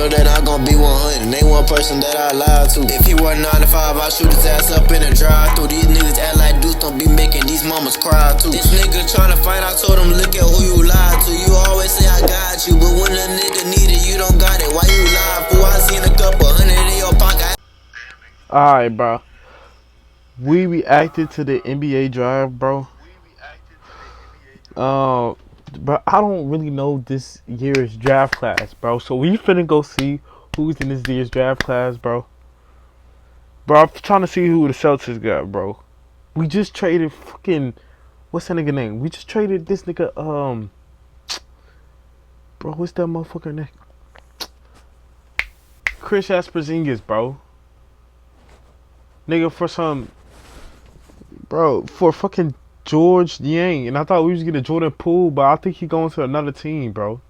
know that I'm gon' be 100. Ain't one person that I lie to. If he were 9 to 5, I'll shoot his ass up in a drive-thru. These niggas act like dudes don't be making these mamas cry too. This nigga tryna fight, I told him look at who you lied to. You always say I got you, but when a nigga need it, you don't got it. Why you lie, fool? I seen a couple hundred in your pocket. Alright, bro. We reacted to the NBA draft, bro. But I don't really know this year's draft class, bro. So we finna go see who's in this year's draft class, bro. Bro, I'm trying to see who the Celtics got, bro. We just traded fucking, what's that nigga name? We just traded this nigga, bro, what's that motherfucker name? Chris Porzingis, bro. Nigga, for some, bro, for fucking George Yang. And I thought we was getting Jordan Poole, but I think he going to another team, bro.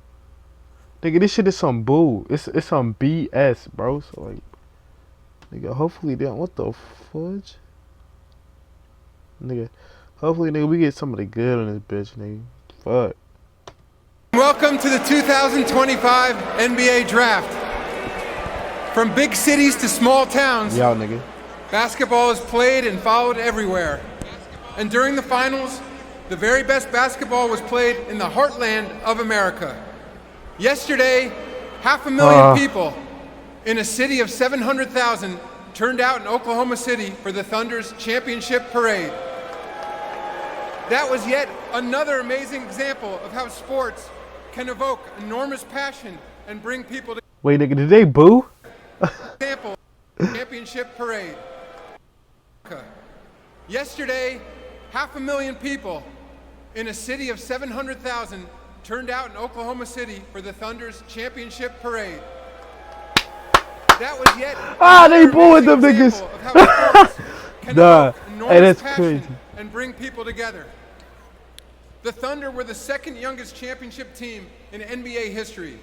Nigga, this shit is some bull. It's some BS, bro. So, like, nigga, hopefully they don't. What the fudge? Nigga, hopefully, nigga, we get somebody good on this bitch, nigga. Fuck. Welcome to the 2025 NBA Draft. From big cities to small towns, Y'all, nigga. basketball is played and followed everywhere. And during the finals, the very best basketball was played in the heartland of America. Yesterday, 500,000 people in a city of 700,000 turned out in Oklahoma City for the Thunder's championship parade. That was yet another amazing example of how sports can evoke enormous passion and bring people together. Wait, nigga, did they boo? Example, championship parade. Yesterday, 500,000 people in a city of 700,000 turned out in Oklahoma City for the Thunder's championship parade. That was yet they booing them niggas. of how sports can evoke enormous hey, that's passion crazy. and bring people together. The Thunder were the second youngest championship team in NBA history,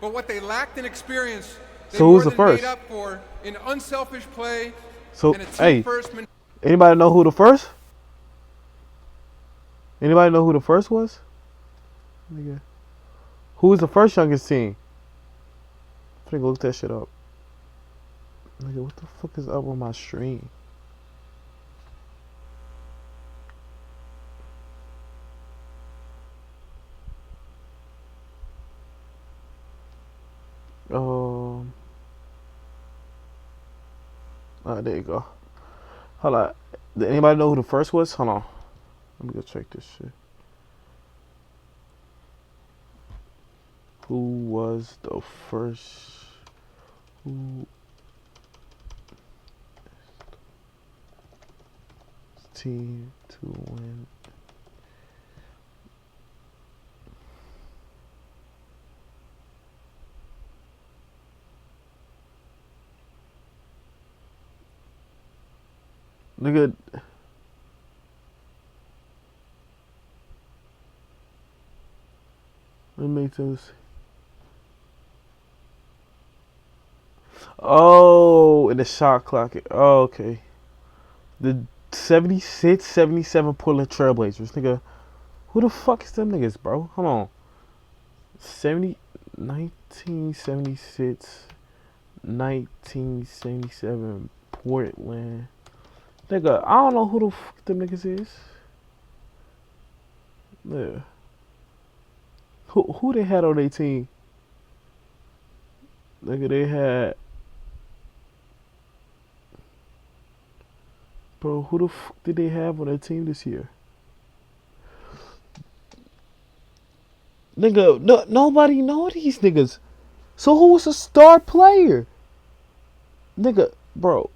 but what they lacked in experience, they So who's the more than first? made up for in unselfish play So, and a hey, team-first mentality. anybody know who the first? Anybody know who the first was? Nigga. Who was the first youngest team? I'm gonna look that shit up. Nigga, what the fuck is up on my stream? There you go. Hold on. Did anybody know who the first was? Hold on. Let me go check this shit. Who was the first? Who? Team to win. Nigga. Let me make those. Oh, in the shot clock. Oh, okay. The 76, 77 Portland Trailblazers. Nigga, who the fuck is them niggas, bro? Hold on. 1976, 1977 Portland. Nigga, I don't know who the fuck them niggas is. Yeah. Who they had on their team? Nigga, they had. Bro, who the fuck did they have on their team this year? Nigga, nobody know these niggas. So who was a star player? Nigga, bro.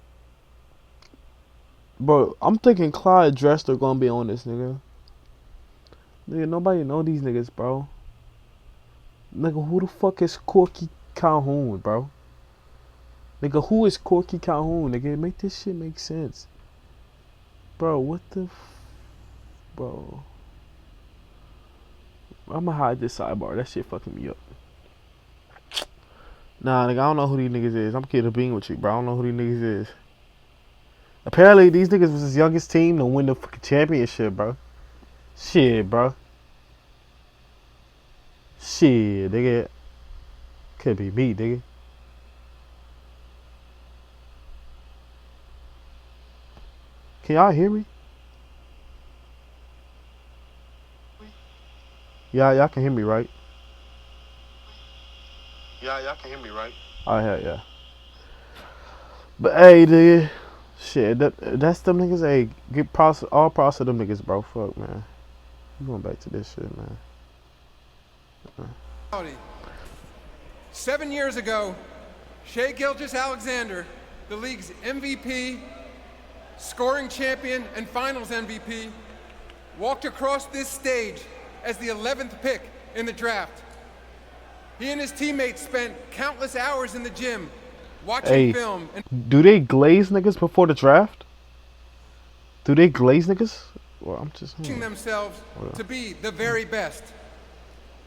Bro, I'm thinking Clyde Drexler gonna be on this, nigga. Nigga, nobody know these niggas, bro. Nigga, who the fuck is Corky Calhoun, bro? Nigga, who is Corky Calhoun, nigga? Make this shit make sense. Bro, what the bro. I'ma hide this sidebar. That shit fucking me up. Nah, nigga, I don't know who these niggas is. I'm kidding being with you, bro. I don't know who these niggas is. Apparently, these niggas was his youngest team to win the fucking championship, bro. Shit, bro. Shit, nigga. Could be me, nigga. Can y'all hear me? Yeah, y'all can hear me, right? Yeah, y'all can hear me, right? Oh, hell yeah. But hey, dude, shit, that's them niggas. Hey, get props, all props to them niggas, bro. Fuck, man. We going back to this shit, man. 7 years ago, Shai Gilgeous-Alexander, the league's MVP, scoring champion, and finals MVP, walked across this stage as the 11th pick in the draft. He and his teammates spent countless hours in the gym watching film. And do they glaze niggas before the draft? Do they glaze niggas? Well, I'm just pushing themselves to be the very best.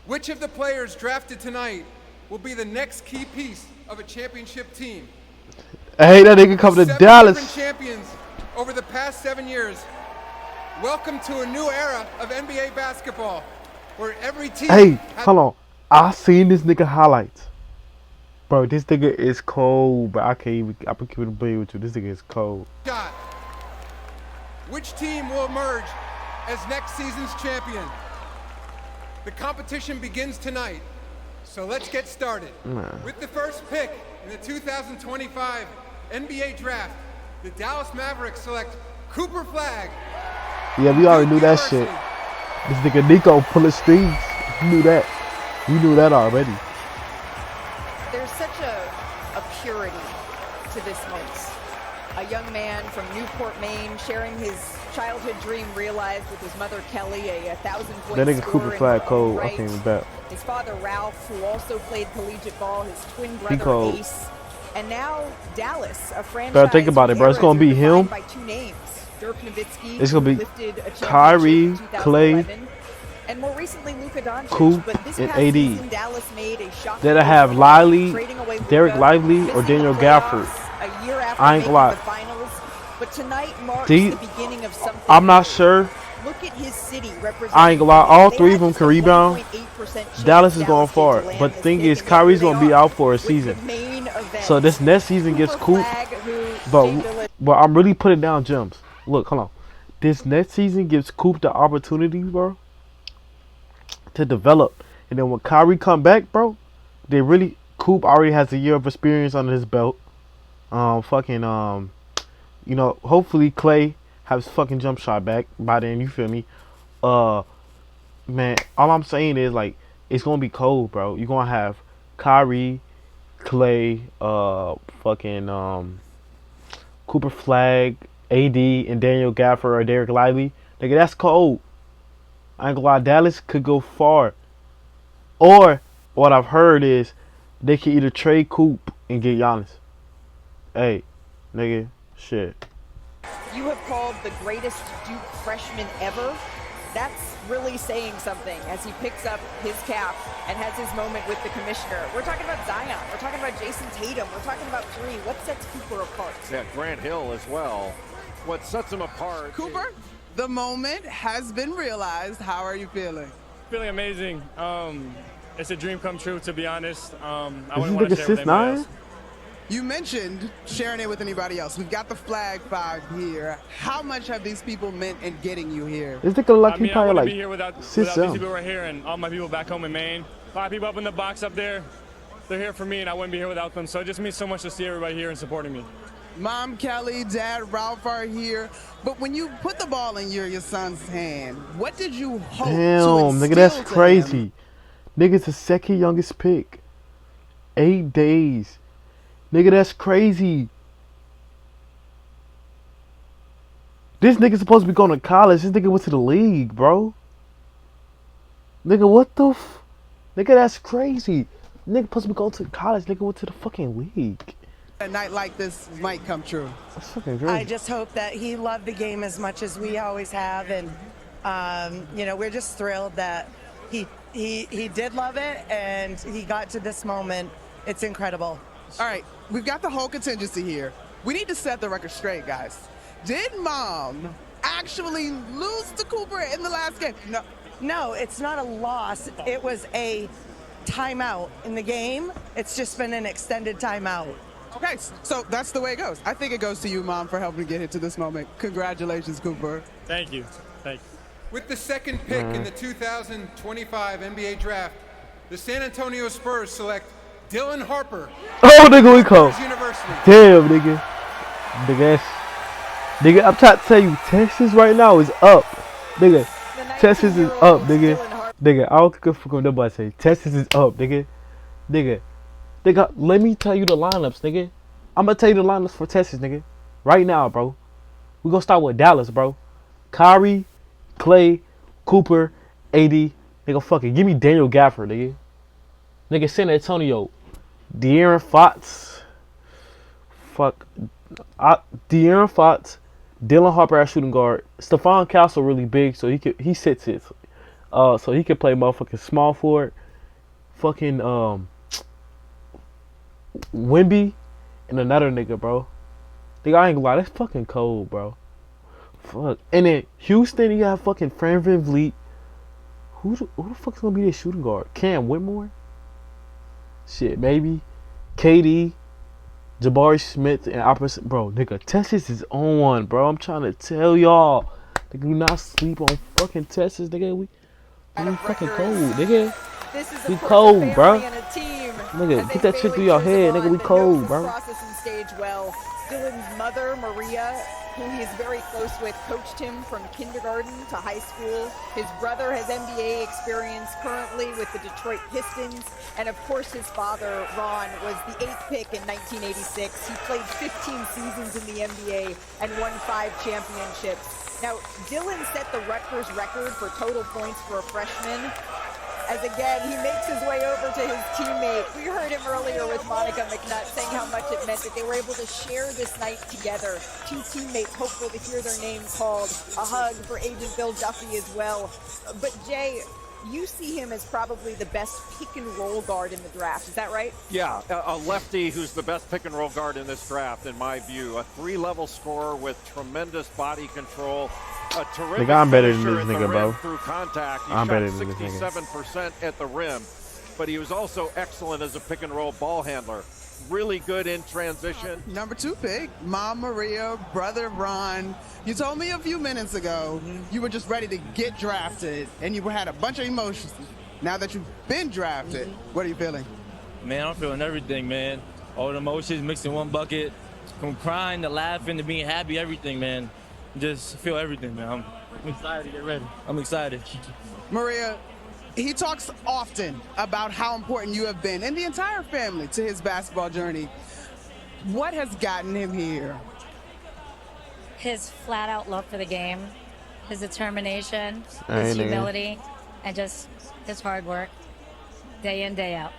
Which of the players drafted tonight will be the next key piece of a championship team? Hey, that nigga come to Dallas. 7 champions over the past 7 years. Welcome to a new era of NBA basketball, where every team. Hey, hold on. I seen this nigga highlights. Bro, this nigga is cold, but I can't even. I can keep it playing with you. This nigga is cold. Shot. Which team will emerge as next season's champion? The competition begins tonight, so let's get started. With the first pick in the 2025 NBA Draft, the Dallas Mavericks select Cooper Flagg. Yeah, we already knew that shit. This nigga Nico pulling strings. We knew that. We knew that already. There's such a purity to this moment. A young man from Newport, Maine, sharing his childhood dream realized with his mother Kelly, a 1,000-point that nigga scorer Cooper in Flagg her own cold. right. I can't even bet. His father Ralph, who also played collegiate ball, his twin brother Ace, and now Dallas, a franchise. Bro, think about it, bro. It's gonna be him. By 2 names. Dirk Nowitzki, it's gonna be lifted a Kyrie, Clay, and more recently Luka Doncic. Coop, but this and past AD. season, Dallas made a shocking That'll have Lively, Derek Luka, Lively, or Daniel Gafford. A year after I ain't gonna lie. the finals, but tonight marks the beginning of something. I'm not sure. Look at his city representing. I ain't gonna lie. All 3 of them can rebound. Dallas is going far, but the thing is, Kyrie's gonna be out for a season. So this next season gets Coop. But I'm really putting down gems. Look, hold on. This next season gives Coop the opportunity, bro, to develop. And then when Kyrie come back, bro, Coop already has a year of experience under his belt. You know, hopefully Clay has his fucking jump shot back by then. You feel me? Man, all I'm saying is, like, it's gonna be cold, bro. You're gonna have Kyrie, Clay, Cooper Flagg, AD, and Daniel Gafford or Derek Lively. Nigga, that's cold. I ain't gonna lie, Dallas could go far. Or what I've heard is they could either trade Coop and get Giannis. Hey, nigga, shit. You have called the greatest Duke freshman ever. That's really saying something as he picks up his cap and has his moment with the commissioner. We're talking about Zion. We're talking about Jason Tatum. We're talking about 3. What sets Cooper apart? Yeah, Grant Hill as well. What sets him apart? Cooper, the moment has been realized. How are you feeling? Feeling amazing. It's a dream come true, to be honest. I wouldn't want to share it with anybody else. You mentioned sharing it with anybody else. We've got the Flag 5 here. How much have these people meant in getting you here? This nigga like he probably like be here without these people right here and all my people back home in Maine. A lot of people up in the box up there. They're here for me, and I wouldn't be here without them. So it just means so much to see everybody here and supporting me. Mom, Kelly, Dad, Ralph are here. But when you put the ball in your son's hand, what did you hope to instill nigga, that's crazy. Him? Nigga's the second youngest pick. 8 days. Nigga, that's crazy. This nigga supposed to be going to college. This nigga went to the league, bro. Nigga, what the f... Nigga, that's crazy. Nigga supposed to be going to college. Nigga went to the fucking league. A night like this might come true. That's fucking crazy. I just hope that he loved the game as much as we always have. And, you know, we're just thrilled that he did love it and he got to this moment. It's incredible. All right, we've got the whole contingency here. We need to set the record straight, guys. Did Mom actually lose to Cooper in the last game? No, it's not a loss. It was a timeout in the game. It's just been an extended timeout. Okay, so that's the way it goes. I think it goes to you, Mom, for helping get it to this moment. Congratulations, Cooper. Thank you. Thank you. With the second pick in the 2025 NBA Draft, the San Antonio Spurs select Dylan Harper. Oh, nigga, we cold. University. Damn, nigga. Nigga, I'm trying to tell you, Texas right now is up. Nigga, Texas is up, nigga. Nigga, I don't give a fuck what nobody say. Texas is up, nigga. Nigga, let me tell you the lineups, nigga. I'm gonna tell you the lineups for Texas, nigga. Right now, bro. We gonna start with Dallas, bro. Kyrie, Clay, Cooper, AD. Nigga, fucking give me Daniel Gafford, nigga. Nigga, San Antonio. De'Aaron Fox. De'Aaron Fox. Dylan Harper at shooting guard. Stephon Castle really big, so he sits it. So he can play motherfucking small forward. Fucking Wemby and another nigga, bro. Nigga, I ain't gonna lie, that's fucking cold, bro. Fuck. And then Houston, you got fucking Fran VanVleet. Who the fuck's gonna be their shooting guard? Cam Whitmore? Shit, maybe. KD, Jabari Smith, and opposite. Bro, nigga, Texas is on one, bro. I'm trying to tell y'all. Nigga, do not sleep on fucking Texas, nigga. We fucking cold, nigga. We cold, bro. Nigga, get that shit through your head, nigga. We cold, bro. Dylan's mother, Maria, who he is very close with, coached him from kindergarten to high school. His brother has NBA experience currently with the Detroit Pistons. And of course, his father, Ron, was the 8th pick in 1986. He played 15 seasons in the NBA and won 5 championships. Now, Dylan set the Rutgers record for total points for a freshman, as again, he makes his way over to his teammate. We heard him earlier with Monica McNutt saying how much it meant that they were able to share this night together. 2 teammates hopeful to hear their name called. A hug for Agent Bill Duffy as well. But Jay, you see him as probably the best pick-and-roll guard in the draft. Is that right? Yeah, a lefty who's the best pick-and-roll guard in this draft, in my view. A 3-level scorer with tremendous body control. A terrific I'm better than finisher this at the nigga, rim bro. through contact. He I'm shot better than this nigga. 67% at the rim, but he was also excellent as a pick-and-roll ball handler. Really good in transition. Number 2 pick, Mom Maria, brother Ron. You told me a few minutes ago you were just ready to get drafted, and you had a bunch of emotions. Now that you've been drafted, what are you feeling? Man, I'm feeling everything, man. All the emotions mixed in one bucket. From crying to laughing to being happy, everything, man. Just feel everything, man. I'm excited to get ready. I'm excited. Maria, he talks often about how important you have been and the entire family to his basketball journey. What has gotten him here? His flat-out love for the game, his determination, his humility, and just his hard work, day in, day out.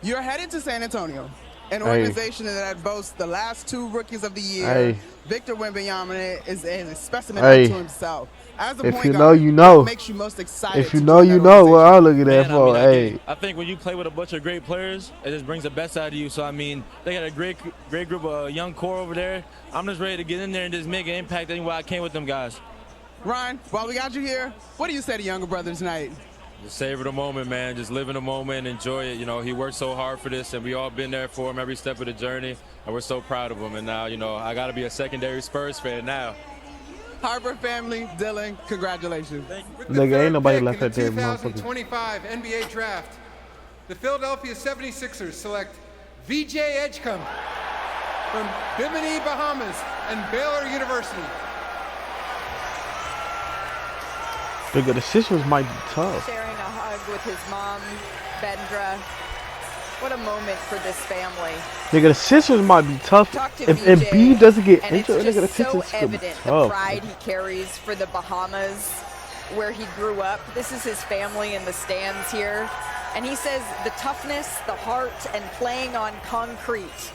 You're headed to San Antonio, an organization that boasts the last 2 rookies of the year. Victor Wembanyama is a specimen unto himself. As a point guard, what makes you most excited? If you know, you know. What I look at that for. I think when you play with a bunch of great players, it just brings the best out of you. So I mean, they got a great group of young core over there. I'm just ready to get in there and just make an impact anywhere I can with them guys. Ryan, while we got you here, what do you say to younger brothers tonight? Just savor the moment, man. Just live in the moment, enjoy it. You know, he worked so hard for this, and we all been there for him every step of the journey, and we're so proud of him. And now, you know, I got to be a secondary Spurs fan now. Harper family, Dylan, congratulations. Nigga, ain't nobody left at that the there, 2025 NBA Draft, the Philadelphia 76ers select VJ Edgecombe from Bimini, Bahamas, and Baylor University. Nigga, the sisters might be tough. Sharing a hug with his mom, Bendra. What a moment for this family. Nigga, the sisters might be tough. If Embiid doesn't get injured, nigga, the sisters could be evident tough. the pride he carries for the Bahamas, where he grew up. This is his family in the stands here. And he says the toughness, the heart, and playing on concrete,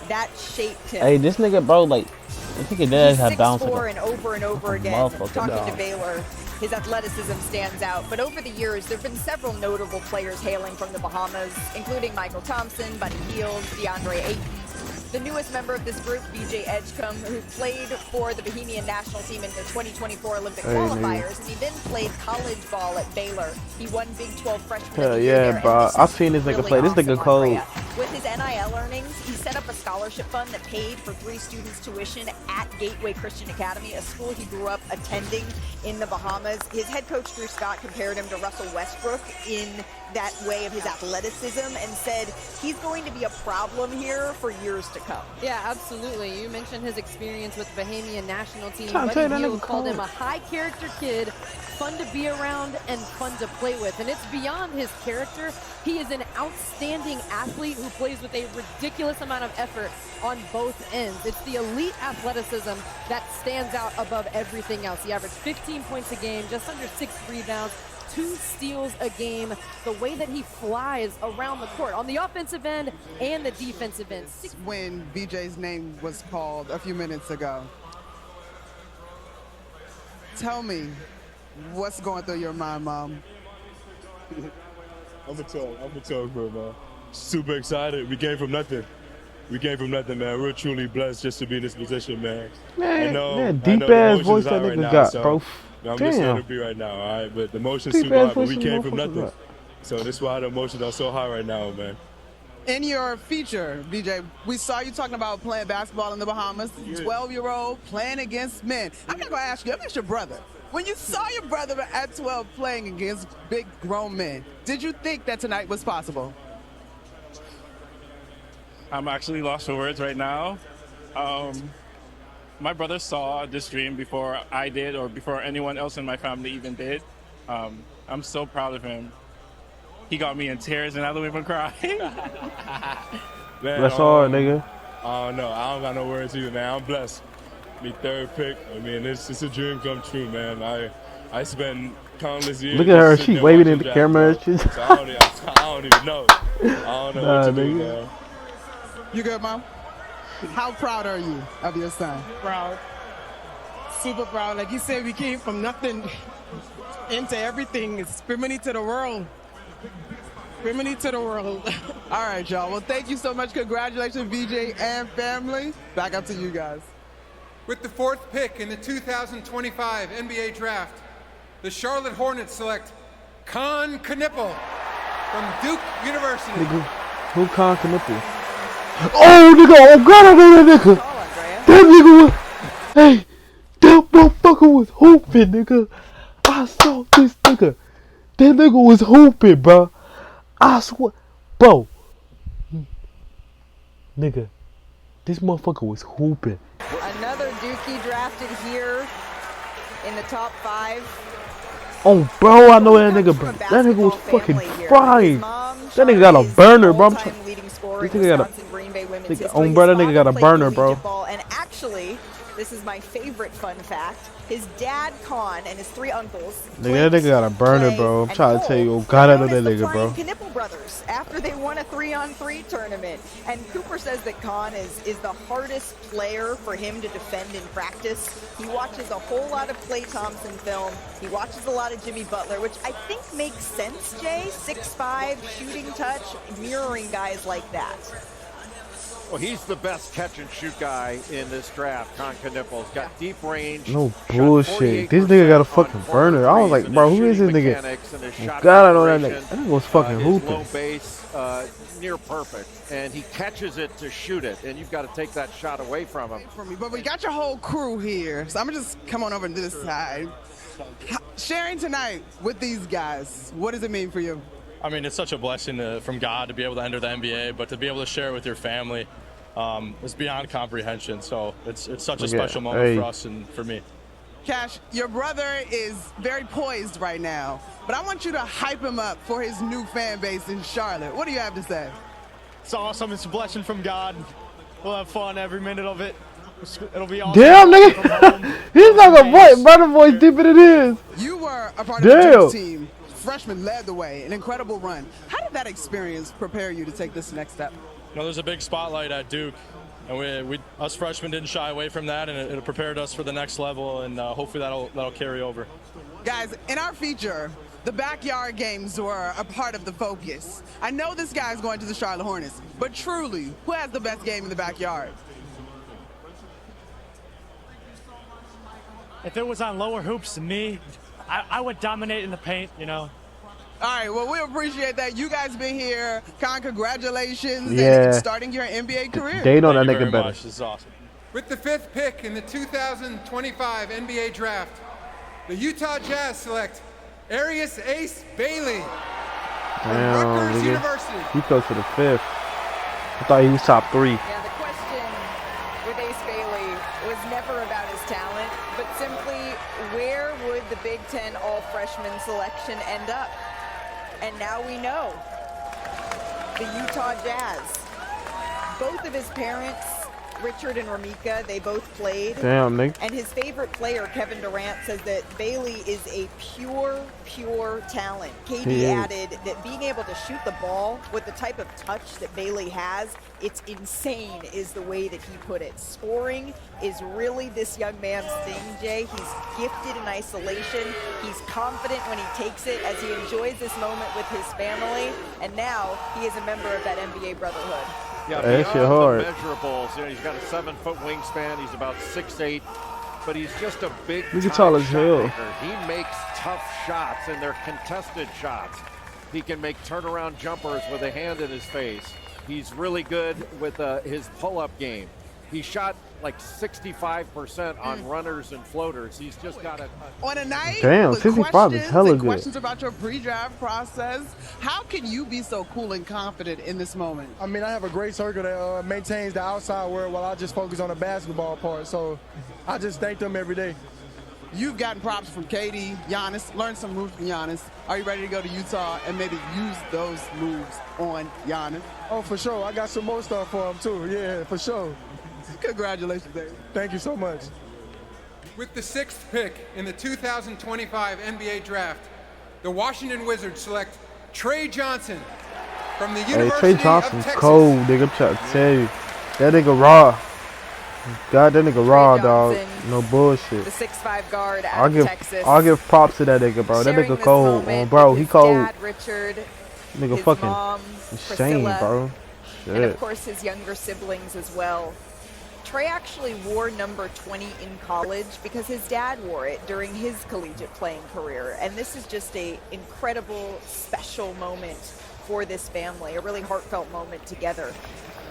that shaped him. Hey, this nigga, bro, like, I think it does have bounce. He's 6'4" and over again, talking to Baylor. His athleticism stands out, but over the years, there have been several notable players hailing from the Bahamas, including Michael Thompson, Buddy Hield, DeAndre Ayton. The newest member of this group, VJ Edgecombe, who played for the Bahamian national team in the 2024 Olympic qualifiers, and he then played college ball at Baylor. He won Big 12 freshman of the year. Yeah, bro. I've seen this nigga play. This nigga cold. With his NIL earnings, he set up a scholarship fund that paid for 3 students' tuition at Gateway Christian Academy, a school he grew up attending in the Bahamas. His head coach, Drew Scott, compared him to Russell Westbrook in that way of his athleticism and said he's going to be a problem here for years to come. Yeah, absolutely. You mentioned his experience with the Bahamian national team. Buddy Hield called him a high-character kid, fun to be around and fun to play with. And it's beyond his character. He is an outstanding athlete who plays with a ridiculous amount of effort on both ends. It's the elite athleticism that stands out above everything else. He averaged 15 points a game, just under 6 rebounds, 2 steals a game. The way that he flies around the court on the offensive end and the defensive end. When BJ's name was called a few minutes ago, tell me what's going through your mind, Mom? I'm a talk, bro, man. Super excited. We came from nothing. Man. We're truly blessed just to be in this position, man. Man, deep ass voice that nigga got, bro. I'm just happy right now, all right? But the emotions super high, but we came from nothing. So that's why the emotions are so high right now, man. In your feature, BJ, we saw you talking about playing basketball in the Bahamas, 12-year-old playing against men. I'm not gonna ask you, I'm your brother. When you saw your brother at 12 playing against big grown men, did you think that tonight was possible? I'm actually lost for words right now. My brother saw this dream before I did or before anyone else in my family even did. I'm so proud of him. He got me in tears and I don't even cry. Man, that's hard, nigga. I don't know. I don't got no words either, man. I'm blessed. Me 3rd pick. I mean, it's a dream come true, man. I spent countless years. Look at her. She waving in the camera. So I don't even know. I don't know what to do, man. You good, Mom? How proud are you of your son? Proud. Super proud. Like you said, we came from nothing into everything. It's screaming to the world. Screaming to the world. All right, y'all. Well, thank you so much. Congratulations, VJ and family. Back up to you guys. With the 4th pick in the 2025 NBA Draft, the Charlotte Hornets select Con Knipple from Duke University. Nigga, who Con Knipple? Oh, nigga, oh God, I know that nigga. That nigga was, hey, that motherfucker was hooping, nigga. I saw this nigga. That nigga was hooping, bro. I swear, bro. Nigga, this motherfucker was hooping. Another Dookie drafted here in the top 5. Oh, bro, I know that nigga, bro. That nigga was fucking frying. That nigga got a burner, bro. This nigga got that nigga got a burner, bro. And actually, this is my favorite fun fact. His dad, Con, and his 3 uncles. Nigga, that nigga got a burner, bro. I'm trying to tell you, oh God, I know that nigga, bro. Knipple brothers after they won a 3-on-3 tournament. And Cooper says that Con is the hardest player for him to defend in practice. He watches a whole lot of Klay Thompson film. He watches a lot of Jimmy Butler, which I think makes sense, Jay. 6'5", shooting touch, mirroring guys like that. Well, he's the best catch-and-shoot guy in this draft. Con Knipple's got deep range. No bullshit. This nigga got a fucking burner. I was like, bro, who is this nigga? Oh, God, I know that nigga. That nigga was fucking hooping. Low base, near perfect, and he catches it to shoot it, and you've got to take that shot away from him. But we got your whole crew here, so I'm gonna just come on over to this side. Sharing tonight with these guys, what does it mean for you? I mean, it's such a blessing from God to be able to enter the NBA, but to be able to share it with your family is beyond comprehension. So it's such a special moment for us and for me. Cash, your brother is very poised right now, but I want you to hype him up for his new fan base in Charlotte. What do you have to say? It's awesome. It's a blessing from God. We'll have fun every minute of it. It'll be awesome. Damn, nigga. He's like a voice, brother voice deeper than it is. You were a part of the Duke team. Freshman led the way, an incredible run. How did that experience prepare you to take this next step? You know, there's a big spotlight at Duke, and we us freshmen didn't shy away from that, and it prepared us for the next level, and hopefully that'll carry over. Guys, in our feature, the backyard games were a part of the focus. I know this guy's going to the Charlotte Hornets, but truly, who has the best game in the backyard? If it was on lower hoops than me, I would dominate in the paint, you know. All right, well, we appreciate that. You guys being here. Con, congratulations and starting your NBA career. They know that Thank you nigga very better. much. This is awesome. With the 5th pick in the 2025 NBA Draft, the Utah Jazz select Arius Ace Bailey from Rutgers University. He goes to the 5th. I thought he was top 3. Yeah, the question with Ace Bailey was never about his talent, but simply where would the Big Ten all-freshman selection end up? And now we know. The Utah Jazz. Both of his parents, Richard and Ramika, they both played. Damn, nigga. And his favorite player, Kevin Durant, says that Bailey is a pure talent. KD added that being able to shoot the ball with the type of touch that Bailey has, it's insane is the way that he put it. Scoring is really this young man's thing, Jay. He's gifted in isolation. He's confident when he takes it as he enjoys this moment with his family. And now he is a member of that NBA brotherhood. Yeah, that's beyond hard. the measurables, you know, he's got a 7-foot wingspan. He's about 6'8", but he's just a big tall as hell. He makes tough shots, and they're contested shots. He can make turnaround jumpers with a hand in his face. He's really good with his pull-up game. He shot like 65% on runners and floaters. He's just got a on a night. Damn, 65 is hella good. Questions about your pre-draft process. How can you be so cool and confident in this moment? I mean, I have a great circle that maintains the outside world while I just focus on the basketball part. So I just thank them every day. You've gotten props from KD, Giannis, learned some moves from Giannis. Are you ready to go to Utah and maybe use those moves on Giannis? Oh, for sure. I got some more stuff for him, too. Yeah, for sure. Congratulations, Dave. Thank you so much. With the 6th pick in the 2025 NBA Draft, the Washington Wizards select Trey Johnson from the University Trey Johnson's of Texas. cold, nigga. I'm trying to tell you. That nigga raw. God, that nigga raw, dog. No bullshit. The 6'5" guard out of Texas. I'll give props to that nigga, bro. That nigga cold. Bro, he cold. Dad, Richard, nigga his fucking mom, insane, Priscilla, bro. Shit. and of course his younger siblings as well. Trey actually wore number 20 in college because his dad wore it during his collegiate playing career. And this is just an incredible, special moment for this family, a really heartfelt moment together.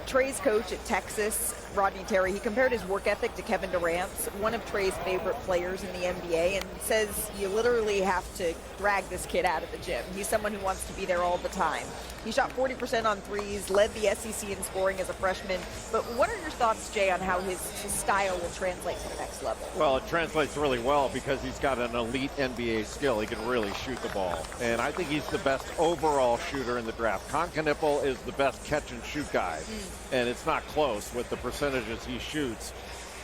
Trey's coach at Texas, Rodney Terry, he compared his work ethic to Kevin Durant's, one of Trey's favorite players in the NBA, and says you literally have to drag this kid out of the gym. He's someone who wants to be there all the time. He shot 40% on threes, led the SEC in scoring as a freshman. But what are your thoughts, Jay, on how his style will translate to the next level? Well, it translates really well because he's got an elite NBA skill. He can really shoot the ball. And I think he's the best overall shooter in the draft. Konkanippel is the best catch-and-shoot guy. And it's not close with the percentages he shoots.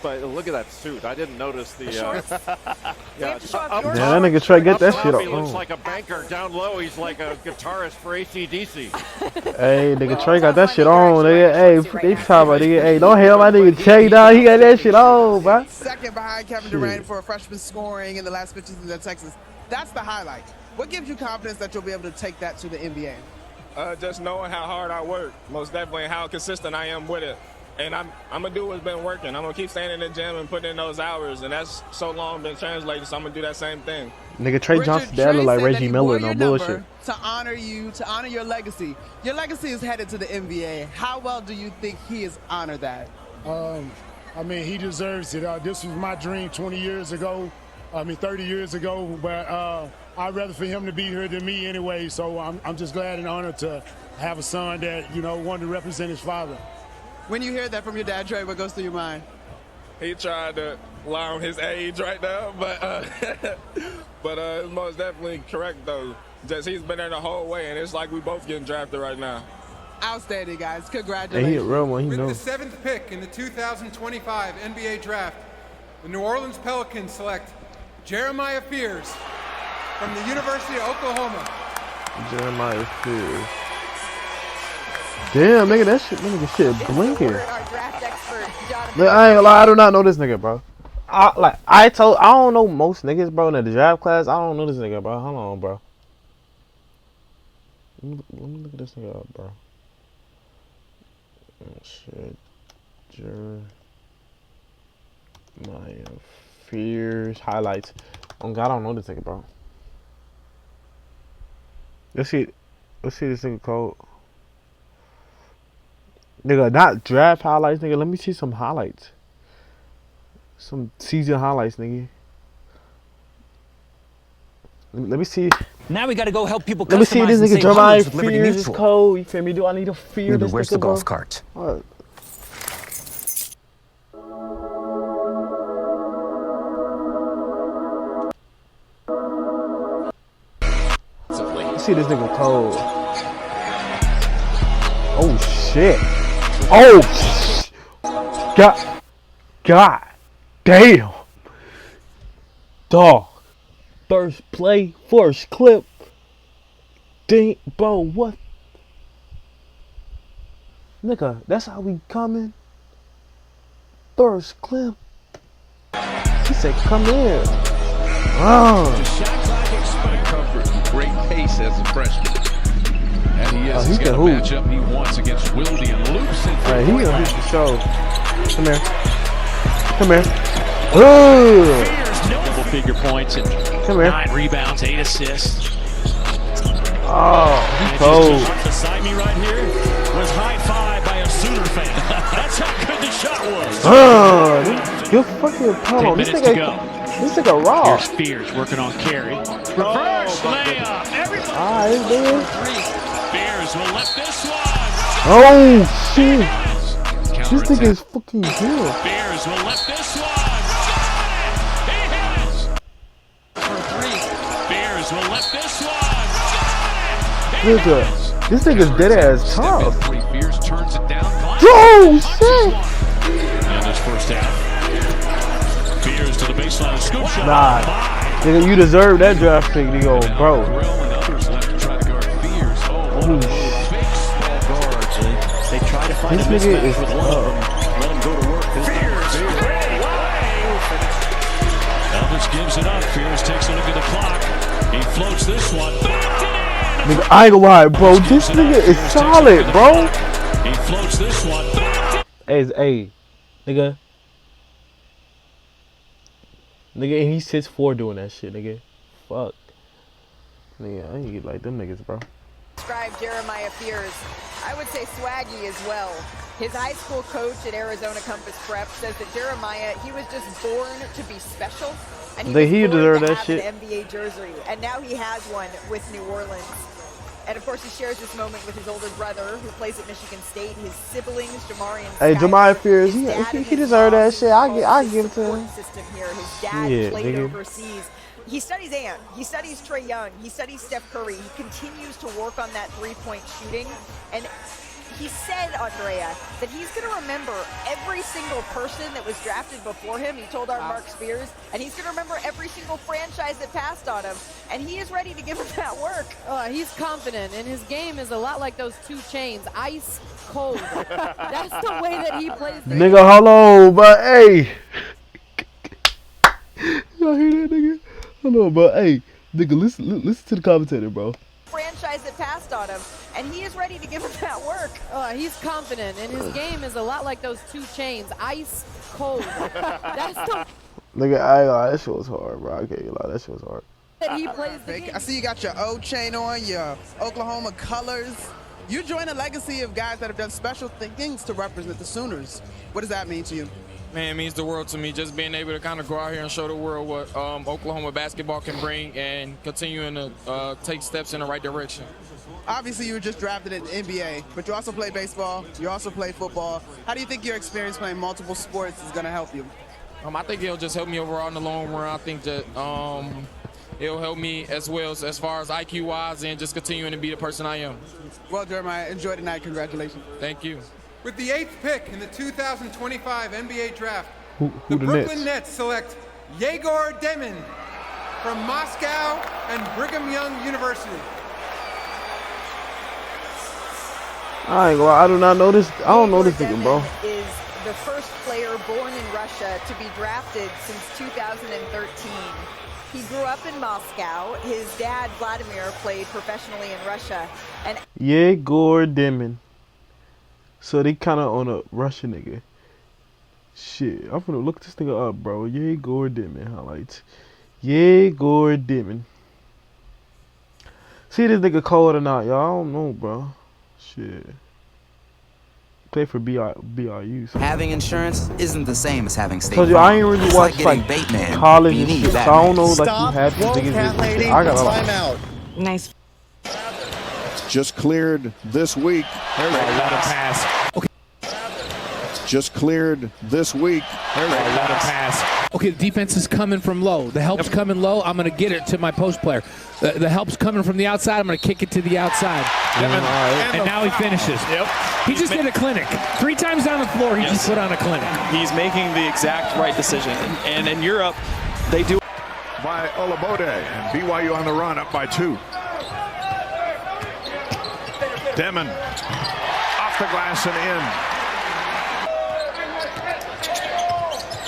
But look at that suit. I didn't notice the that nigga Trey get that shit up. He looks like a banker. Down low, he's like a guitarist for AC/DC. Hey, nigga Trey got that shit on, nigga. Hey, they talking about nigga. Hey, don't hate my nigga Trey, dog. He got that shit on, bro. Second behind Kevin Durant for a freshman scoring in the last 15 seasons at Texas. That's the highlight. What gives you confidence that you'll be able to take that to the NBA? Just knowing how hard I work, most definitely, and how consistent I am with it. And I'm going to do what's been working. I'm going to keep staying in the gym and putting in those hours. And that's so long been translated, so I'm going to do that same thing. Nigga, Trey Johnson, that look like Reggie Miller, no bullshit. To honor you, to honor your legacy. Your legacy is headed to the NBA. How well do you think he has honored that? I mean, he deserves it. This was my dream 20 years ago. 30 years ago. But I'd rather for him to be here than me anyway. So I'm just glad and honored to have a son that, wanted to represent his father. When you hear that from your dad, Trey, what goes through your mind? He tried to lie on his age right now, but it's most definitely correct, though. Just he's been there the whole way, and it's like we both getting drafted right now. Outstanding, guys. Congratulations. Hey, he a real one. He With knows. the 7th pick in the 2025 NBA Draft, the New Orleans Pelicans select Jeremiah Fears from the University of Oklahoma. Jeremiah Fears. Damn, nigga, that shit blinking. Look, I ain't gonna lie, I do not know this nigga, bro. I don't know most niggas, bro, in the draft class. I don't know this nigga, bro. Hold on, bro. Let me look at this nigga up, bro. Oh, shit. Jeremiah Fears highlights. Oh God, I don't know this nigga, bro. Let's see this nigga code. Nigga, not draft highlights, nigga. Let me see some highlights. Some season highlights, nigga. Let me see. Now we gotta go help people. Let me see this nigga Jeremiah fears his code. You feel me? Do I need to fear this where's nigga, the golf bro? cart? What? Let's see this nigga code. Oh shit. Oh God damn. Dog. First play, first clip. Dang, bro, what? Nigga, that's how we coming. First clip. He said, come in. Comfort and great pace as a freshman. And he is. He's got a matchup he wants against Wildy and Luke's. Alright, he gonna hit the show. Come here. Come here. Double-figure points and 9 rebounds, 8 assists. Oh, he's cold. Beside me right here was high-five by a Sooner fan. That's how good the shot was. Good fucking power. This nigga raw. Here's Spears working on carry. Reverse layup. Everybody. Alright, man. Spears will let this one. Oh shit. This nigga is fucking good. Spears will let this one. He hits. For 3. Spears will let this one. This nigga's dead ass tough. Spears turns it down. Oh shit. And this first half. Spears to the baseline. Scoop shot. Nah. Nigga, you deserve that draft pick, nigga, bro. They try to find this nigga is with one of them. Let him go to work. Elvis gives it up. Fears takes a look at the clock. He floats this one. Nigga, I ain't gonna lie, bro. This nigga is solid, bro. He floats this one. Hey, nigga. Nigga, and he 6'4" doing that shit, nigga. Fuck. Nigga, I ain't like them niggas, bro. Describe Jeremiah Fears. I would say swaggy as well. His high school coach at Arizona Compass Prep says that Jeremiah, he was just born to be special. And he deserve that have shit. An NBA jersey. And now he has one with New Orleans. And of course, he shares this moment with his older brother, who plays at Michigan State. His siblings, Jamari and Hey, Skyler, Jeremiah Fears, he deserve that shit. I give it to him. System here. His dad played nigga. overseas. He studies Ant. He studies Trae Young. He studies Steph Curry. He continues to work on that three-point shooting. And he said, Andrea, that he's going to remember every single person that was drafted before him. He told our Mark Spears, and he's going to remember every single franchise that passed on him. And he is ready to give him that work. He's confident, and his game is a lot like those 2 Chainz, ice cold. That's the way that he plays. Nigga, hold on, but hey. Y'all hear that, nigga? Hold on, but hey, nigga, listen to the commentator, bro. Franchise that passed on him, and he is ready to give him that work. He's confident, and his game is a lot like those 2 Chainz, ice cold. That's the Nigga, I ain't lie, that shit was hard, bro. I can't lie, that shit was hard. that he plays the game. I see you got your O chain on, your Oklahoma colors. You join a legacy of guys that have done special things to represent the Sooners. What does that mean to you? Man, it means the world to me, just being able to kind of go out here and show the world what Oklahoma basketball can bring and continuing to take steps in the right direction. Obviously, you were just drafted in the NBA, but you also play baseball, you also play football. How do you think your experience playing multiple sports is going to help you? I think it'll just help me overall in the long run. I think that it'll help me as well as far as IQ-wise and just continuing to be the person I am. Well, Jeremiah, enjoy tonight. Congratulations. Thank you. With the 8th pick in the 2025 NBA Draft, who the the Brooklyn Nets select Yegor Demin from Moscow and Brigham Young University. I ain't gonna lie, I do not know this. I don't know this nigga, bro. Is the first player born in Russia to be drafted since 2013. He grew up in Moscow. His dad, Vladimir, played professionally in Russia. And Yegor Demin. So they kind of on a Russian nigga. Shit, I'm gonna look this nigga up, bro. Yegor Demin highlights. Yegor Demin. See this nigga cold or not, y'all? I don't know, bro. Shit. Play for BRU. So. Having insurance isn't the same as having State Farm. I ain't really watched like Bateman, college and shit, so I don't know like you had the biggest. I got a lot. Nice. Just cleared this week. There's a lot of pass. Okay. Just cleared this week. There's a lot of pass. Okay, the defense is coming from low. The help's coming low. I'm going to get it to my post player. The help's coming from the outside. I'm going to kick it to the outside. And now he finishes. Yep. He just did a clinic. 3 times down the floor, he just put on a clinic. He's making the exact right decision. And in Europe, they do. By Olabode. And BYU on the run, up by 2. Demon off the glass and in.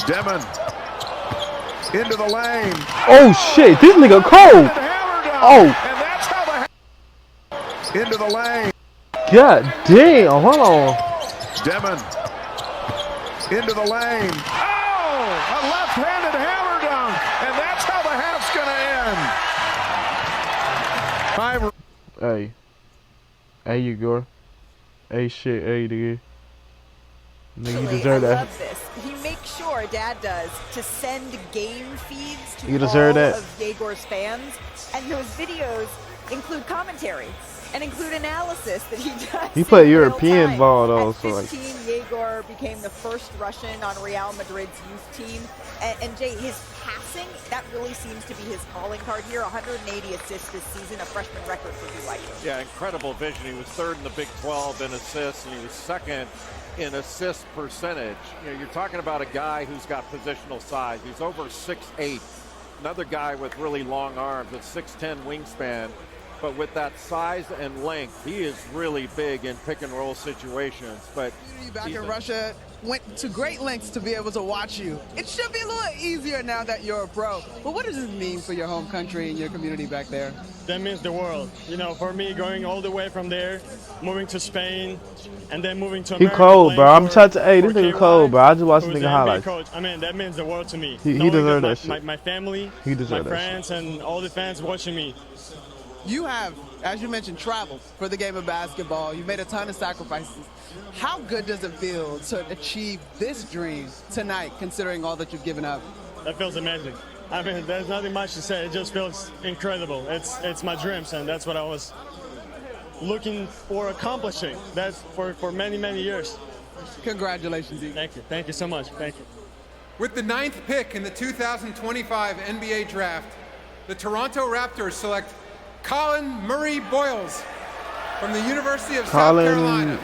Demon into the lane. Oh shit, this nigga cold. Oh. And that's how the into the lane. God damn, hold on. Demon into the lane. Oh, a left-handed hammer dunk. And that's how the half's gonna end. Hey. Hey, Igor. Hey, shit. Hey, nigga. Nigga, you deserve that. I love this. He makes sure, Dad does, to send game feeds to You deserve all that. of Yegor's fans. And those videos include commentary and include analysis that he does. He played in real European time. ball, though, At so like. 15, Yegor became the first Russian on Real Madrid's youth team. And Jay, his passing, that really seems to be his calling card here. 180 assists this season, a freshman record for BYU. Yeah, incredible vision. He was third in the Big 12 in assists, and he was second in assist percentage. You know, you're talking about a guy who's got positional size. He's over 6'8". Another guy with really long arms, with 6'10" wingspan. But with that size and length, he is really big in pick and roll situations. But back in Russia went to great lengths to be able to watch you. It should be a little easier now that you're a pro. But what does this mean for your home country and your community back there? That means the world. You know, for me, going all the way from there, moving to Spain, and then moving to America. He cold, bro. I'm trying to. Hey, this nigga cold, bro. I just watched this nigga highlights. Coach. I mean, that means the world to me. He deserved that shit. My family, my friends, and all the fans watching me. You have, as you mentioned, traveled for the game of basketball. You made a ton of sacrifices. How good does it feel to achieve this dream tonight, considering all that you've given up? That feels amazing. I mean, there's nothing much to say. It just feels incredible. It's my dreams, and that's what I was looking for accomplishing. That's for many, many years. Congratulations, E. Thank you. Thank you so much. Thank you. With the 9th pick in the 2025 NBA Draft, the Toronto Raptors select Colin Murray Boyles from the University of South Carolina.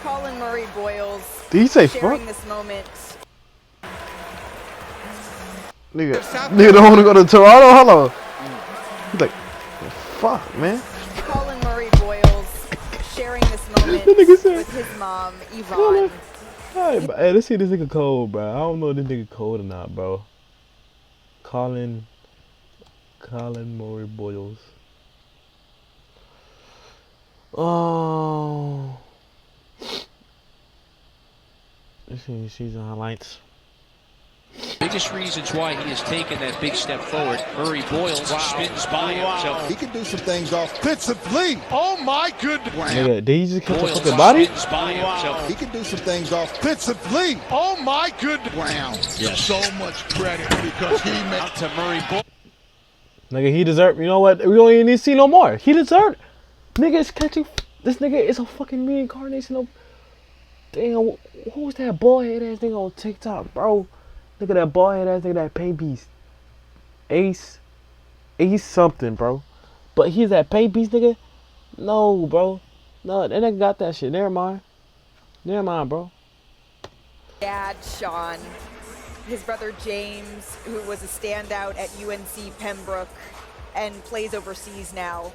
Colin Murray Boyles. Did he say sharing fuck? this moment. Nigga don't want to go to Toronto. Hello. He's like, fuck, man. Colin Murray Boyles sharing this moment with his mom, Yvonne. Hey, let's see this nigga cold, bro. I don't know if this nigga cold or not, bro. Colin Murray Boyles. Oh. Let's see season highlights. Biggest reasons why he has taken that big step forward. Murray Boyles spins by him. So he can do some things offensively. Oh my goodness. Nigga, did he just catch a fucking body? He can do some things offensively. Oh my goodness. Wow. Yes. So much credit because he made out to Murray Boyles. Nigga, he deserved. You know what? We don't even need to see no more. He deserved. Nigga is catching. This nigga is a fucking reincarnation of. Damn, who was that bald head ass nigga on TikTok, bro? Look at that bald head ass nigga, that paint beast. Ace something, bro. But he's that paint beast nigga? No, bro. No, that nigga got that shit. Never mind, bro. Dad, Sean, his brother James, who was a standout at UNC Pembroke and plays overseas now.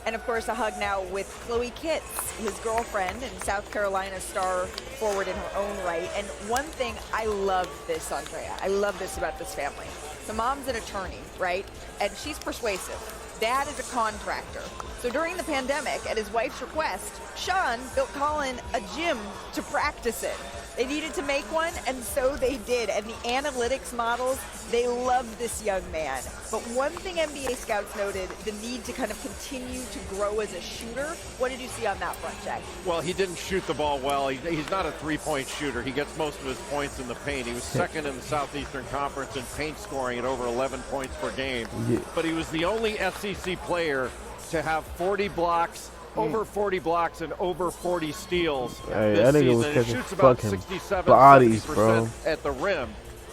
And of course, a hug now with Chloe Kitts, his girlfriend and South Carolina star forward in her own right. And one thing, I love this, Andrea. I love this about this family. The mom's an attorney, right? And she's persuasive. Dad is a contractor. So during the pandemic, at his wife's request, Sean built Colin a gym to practice in. They needed to make one, and so they did. And the analytics models, they loved this young man. But one thing NBA scouts noted, the need to kind of continue to grow as a shooter. What did you see on that front, Jack? Well, he didn't shoot the ball well. He's not a three-point shooter. He gets most of his points in the paint. He was second in the Southeastern Conference in paint scoring at over 11 points per game. Yeah. But he was the only SEC player to have 40 blocks, over 40 blocks, and over 40 steals this season. He shoots about 67-70% at the rim.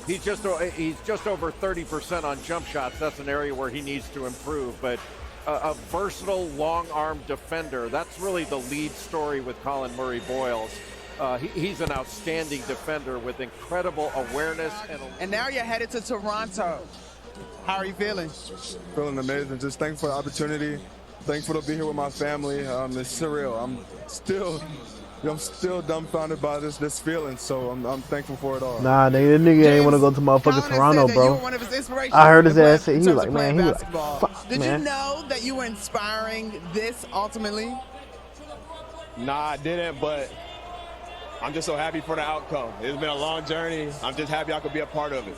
He's just over 30% on jump shots. That's an area where he needs to improve. But a versatile, long-arm defender. That's really the lead story with Colin Murray-Boyles. He's an outstanding defender with incredible awareness. And now you're headed to Toronto. How are you feeling? Feeling amazing. Just thankful for the opportunity. Thankful to be here with my family. It's surreal. I'm still dumbfounded by this feeling, so I'm thankful for it all. Nah, nigga, this nigga ain't want to go to motherfucking Toronto, bro. I heard his ass say, he was like, man, Did you know that you were inspiring this ultimately? Nah, I didn't, but I'm just so happy for the outcome. It's been a long journey. I'm just happy I could be a part of it.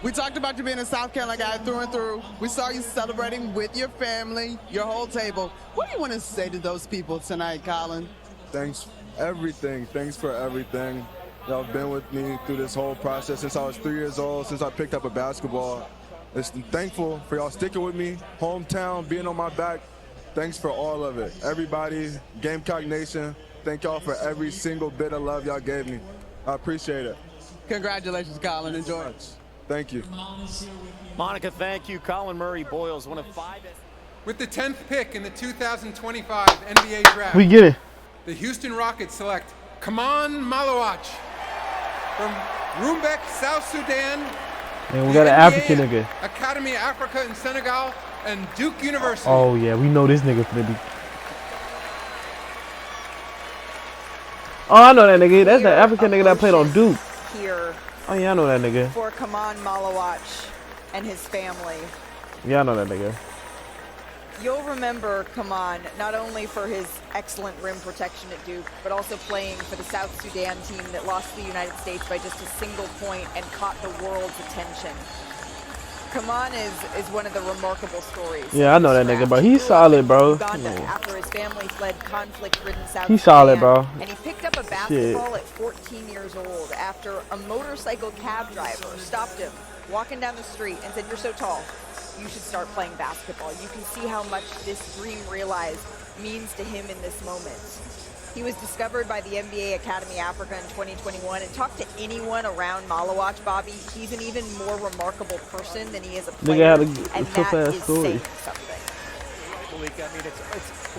We talked about you being a South Carolina guy through and through. We saw you celebrating with your family, your whole table. What do you want to say to those people tonight, Colin? Thanks everything. Thanks for everything. Y'all have been with me through this whole process since I was 3 years old, since I picked up a basketball. I'm thankful for y'all sticking with me, hometown, being on my back. Thanks for all of it. Everybody, Gamecock Nation, thank y'all for every single bit of love y'all gave me. I appreciate it. Congratulations, Colin. Enjoy it. Thank you. Monica, thank you. Colin Murray-Boyles, one of 5. With the 10th pick in the 2025 NBA draft, we get it. The Houston Rockets select Kaman Malawach from Rumbek, South Sudan. And we got an African nigga. Academy of Africa in Senegal and Duke University. Oh yeah, we know this nigga finna be. Oh, I know that nigga. That's the African nigga that played on Duke. Here. Oh yeah, I know that nigga. For Kaman Malawach and his family. Yeah, I know that nigga. You'll remember Kaman not only for his excellent rim protection at Duke, but also playing for the South Sudan team that lost to the United States by just a single point and caught the world's attention. Kaman is one of the remarkable stories. Yeah, I know that nigga, bro. He's solid, bro. After his family fled conflict-ridden South He's Sudan, solid, bro. And he picked up a basketball at 14 years old after a motorcycle cab driver stopped him walking down the street and said, "You're so tall. You should start playing basketball." You can see how much this dream realized means to him in this moment. He was discovered by the NBA Academy Africa in 2021, and talk to anyone around Malawach, Bobby, he's an even more remarkable person than he is a player, and that is saying something. I mean,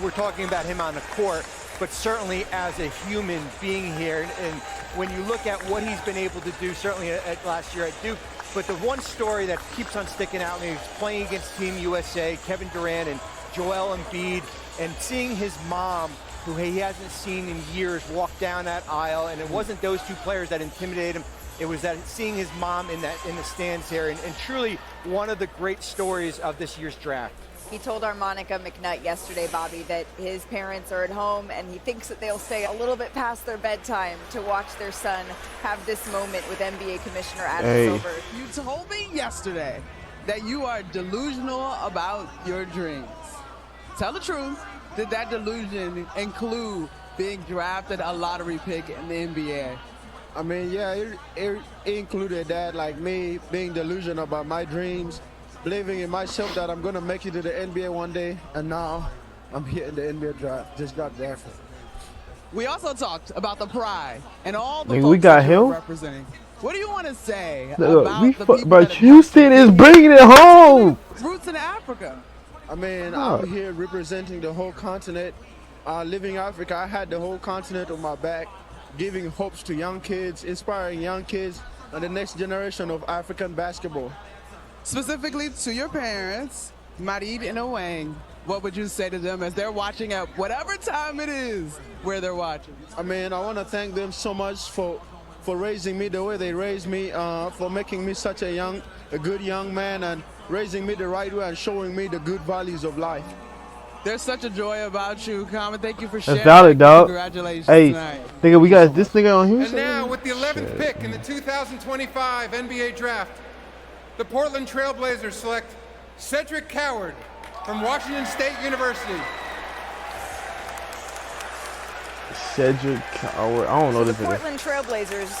we're talking about him on the court, but certainly as a human being here, and when you look at what he's been able to do, certainly at last year at Duke, but the one story that keeps on sticking out, and he's playing against Team USA, Kevin Durant and Joel Embiid, and seeing his mom, who he hasn't seen in years, walk down that aisle, and it wasn't those two players that intimidated him. It was that seeing his mom in the stands here, and truly one of the great stories of this year's draft. He told our Monica McNutt yesterday, Bobby, that his parents are at home and he thinks that they'll stay a little bit past their bedtime to watch their son have this moment with NBA Commissioner Adam Silver. You told me yesterday that you are delusional about your dreams. Tell the truth. Did that delusion include being drafted a lottery pick in the NBA? I mean, yeah, it included that, like me being delusional about my dreams, believing in myself that I'm going to make it to the NBA one day, and now I'm here in the NBA draft. Just got drafted. We also talked about the pride and all the we got folks him representing. What do you want to say about the people but Houston is bringing it home. Roots in Africa. I mean, I'm here representing the whole continent. Living in Africa, I had the whole continent on my back, giving hopes to young kids, inspiring young kids and the next generation of African basketball. Specifically to your parents, Marid and Owang, what would you say to them as they're watching at whatever time it is where they're watching? I mean, I want to thank them so much for raising me the way they raised me, for making me such a good young man, and raising me the right way and showing me the good values of life. There's such a joy about you, Common. Thank you for sharing. That's valid, dog. Congratulations tonight. Nigga, we got this nigga on here. And now, with the 11th pick in the 2025 NBA Draft, the Portland Trail Blazers select Cedric Coward from Washington State University. Cedric Coward. I don't know this nigga. Portland Trail Blazers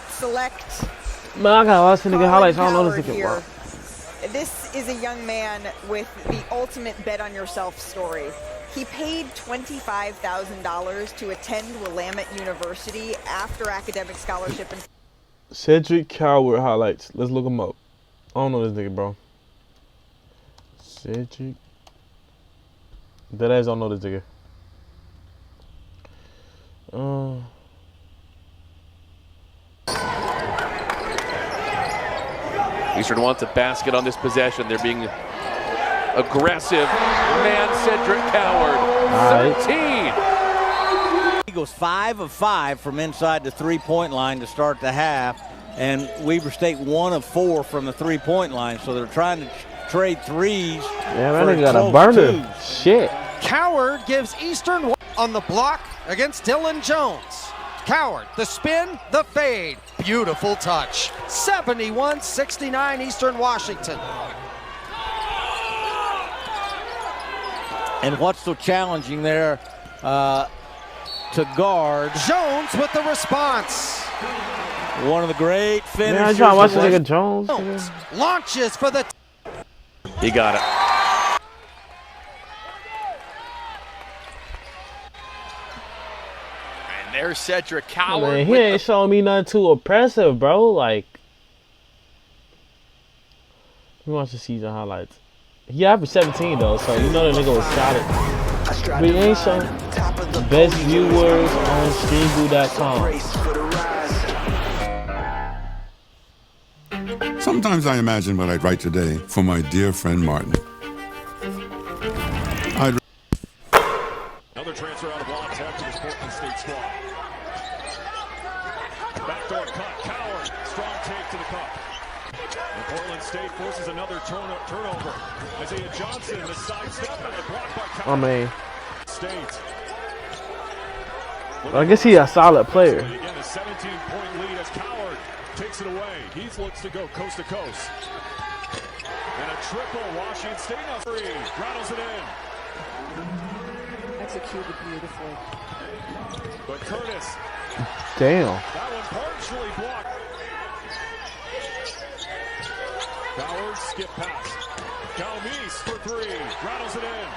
select. Man, I gotta watch the nigga highlights. I don't know this nigga, bro. This is a young man with the ultimate bet on yourself story. He paid $25,000 to attend Willamette University after academic scholarship. And Cedric Coward highlights. Let's look him up. I don't know this nigga, bro. Cedric. That ass don't know this nigga. Eastern wants a basket on this possession. They're being aggressive. Man, Cedric Coward, 13. He goes 5 of 5 from inside the three-point line to start the half, and Weber State 1 of 4 from the three-point line. So they're trying to trade threes. Yeah, that nigga got a burner. Shit. Coward gives Eastern on the block against Dylan Jones. Coward, the spin, the fade. Beautiful touch. 71-69 Eastern Washington. And what's so challenging there to guard? Jones with the response. One of the great finishers. Man, I try to watch this nigga Jones. Launches for the... He got it. There's Cedric Coward. Man, he ain't showing me nothing too oppressive, bro. Like, we watch the season highlights. He averaged 17 though, so you know the nigga was solid. But he ain't showing best viewers on streamview.com. Sometimes I imagine what I'd write today for my dear friend Martin. Another transfer out of Washington to the Portland State squad. Backdoor cut, Coward, strong take to the cup. And Portland State forces another turnover. Isaiah Johnson, the sidestep, and a block by Coward. I mean, State. I guess he's a solid player. Again, a 17-point lead as Coward takes it away. He looks to go coast to coast. And a triple, Washington State now three. Rattles it in. Executed beautifully. But Curtis. Damn. That one partially blocked. Coward skip pass. Calmise for three. Rattles it in.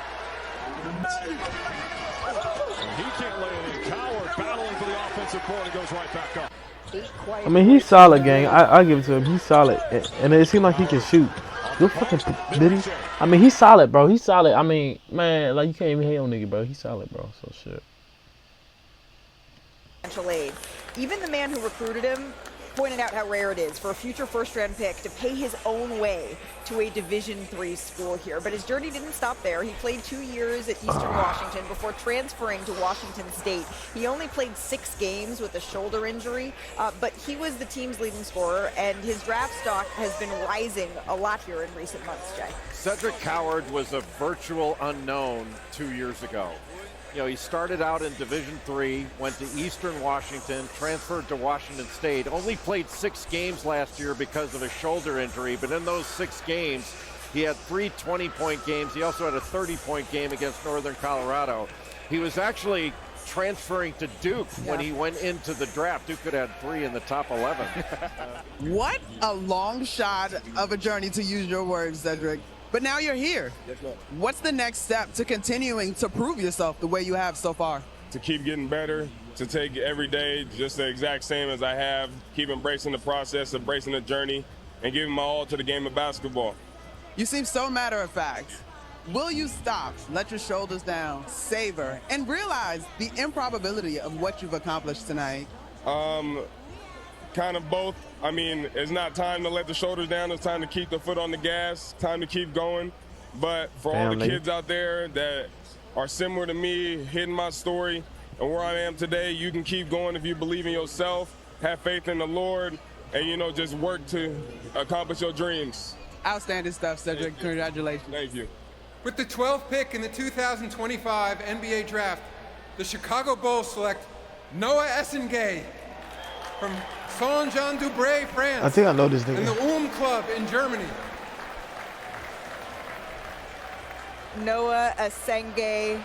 And he can't lay it in. Coward battling for the offensive board and goes right back up. I mean, he's solid, gang. I give it to him. He's solid. And it seems like he can shoot. Good fucking did he? I mean, he's solid, bro. He's solid. I mean, man, like, you can't even hate on nigga, bro. He's solid, bro. So shit. Aid. Even the man who recruited him pointed out how rare it is for a future first-round pick to pay his own way to a Division III school here. But his journey didn't stop there. He played 2 years at Eastern Washington before transferring to Washington State. He only played 6 games with a shoulder injury, but he was the team's leading scorer, and his draft stock has been rising a lot here in recent months, Jay. Cedric Coward was a virtual unknown 2 years ago. You know, he started out in Division III, went to Eastern Washington, transferred to Washington State, only played 6 games last year because of a shoulder injury, but in those 6 games, he had 3 20-point games. He also had a 30-point game against Northern Colorado. He was actually transferring to Duke when he went into the draft. Duke could have had 3 in the top 11. What a long shot of a journey, to use your words, Cedric. But now you're here. What's the next step to continuing to prove yourself the way you have so far? To keep getting better, to take every day just the exact same as I have, keep embracing the process, embracing the journey, and giving my all to the game of basketball. You seem so matter of fact. Will you stop, let your shoulders down, savor, and realize the improbability of what you've accomplished tonight? Kind of both. I mean, it's not time to let the shoulders down. It's time to keep the foot on the gas, time to keep going. But for all the kids out there that are similar to me, hitting my story and where I am today, you can keep going if you believe in yourself, have faith in the Lord, and, you know, just work to accomplish your dreams. Outstanding stuff, Cedric. Congratulations. Thank you. With the 12th pick in the 2025 NBA Draft, the Chicago Bulls select Noah Essengay from Saint-Jean-du-Bray, France. I think I know this nigga. And the Club in Germany. Noah Essengay,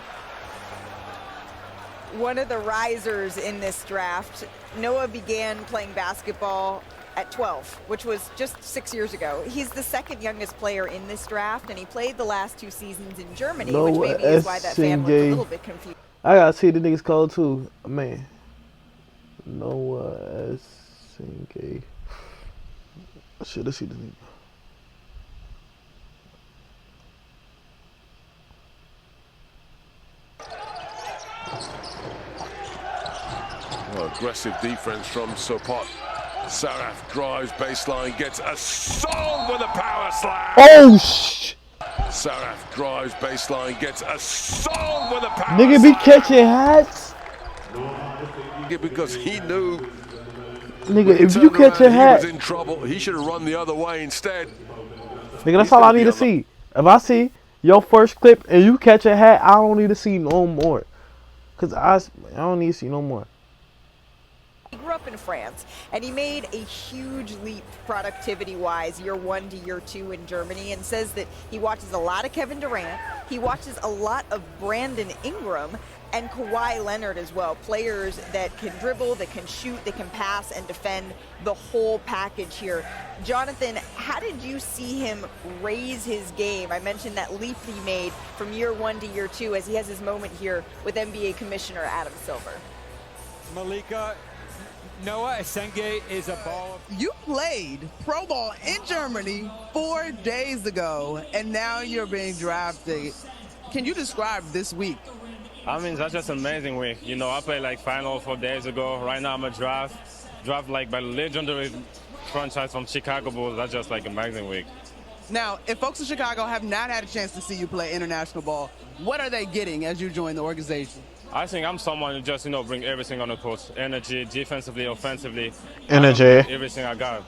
one of the risers in this draft. Noah began playing basketball at 12, which was just 6 years ago. He's the second youngest player in this draft, and he played the last 2 seasons in Germany, which maybe is why that fan looked a little bit confused. I gotta see the niggas code too. Man. Noah Essengay. Shit, let's see the nigga. Well, aggressive defense from Sopot. Saraf drives baseline, gets a song with a power slam. Oh shh! Saraf drives baseline, gets a song with a power Nigga slam. be catching hats. Because he knew. Nigga, if you catch a hat, he was in trouble. He should have run the other way instead. nigga, that's all I need to see. If I see your first clip and you catch a hat, I don't need to see no more. Cause I don't need to see no more. He grew up in France, and he made a huge leap productivity-wise year 1 to year 2 in Germany, and says that he watches a lot of Kevin Durant, he watches a lot of Brandon Ingram, and Kawhi Leonard as well. Players that can dribble, that can shoot, that can pass and defend, the whole package here. Jonathan, how did you see him raise his game? I mentioned that leap he made from year 1 to year 2 as he has his moment here with NBA Commissioner Adam Silver. Malika, Noah Essengay is a ball. You played pro ball in Germany 4 days ago, and now you're being drafted. Can you describe this week? I mean, that's just an amazing week. You know, I played like final 4 days ago. Right now I'm a draft like by legendary franchise from Chicago Bulls. That's just like an amazing week. Now, if folks in Chicago have not had a chance to see you play international ball, what are they getting as you join the organization? I think I'm someone who just, bring everything on the court. Energy, defensively, offensively. Energy. Everything I got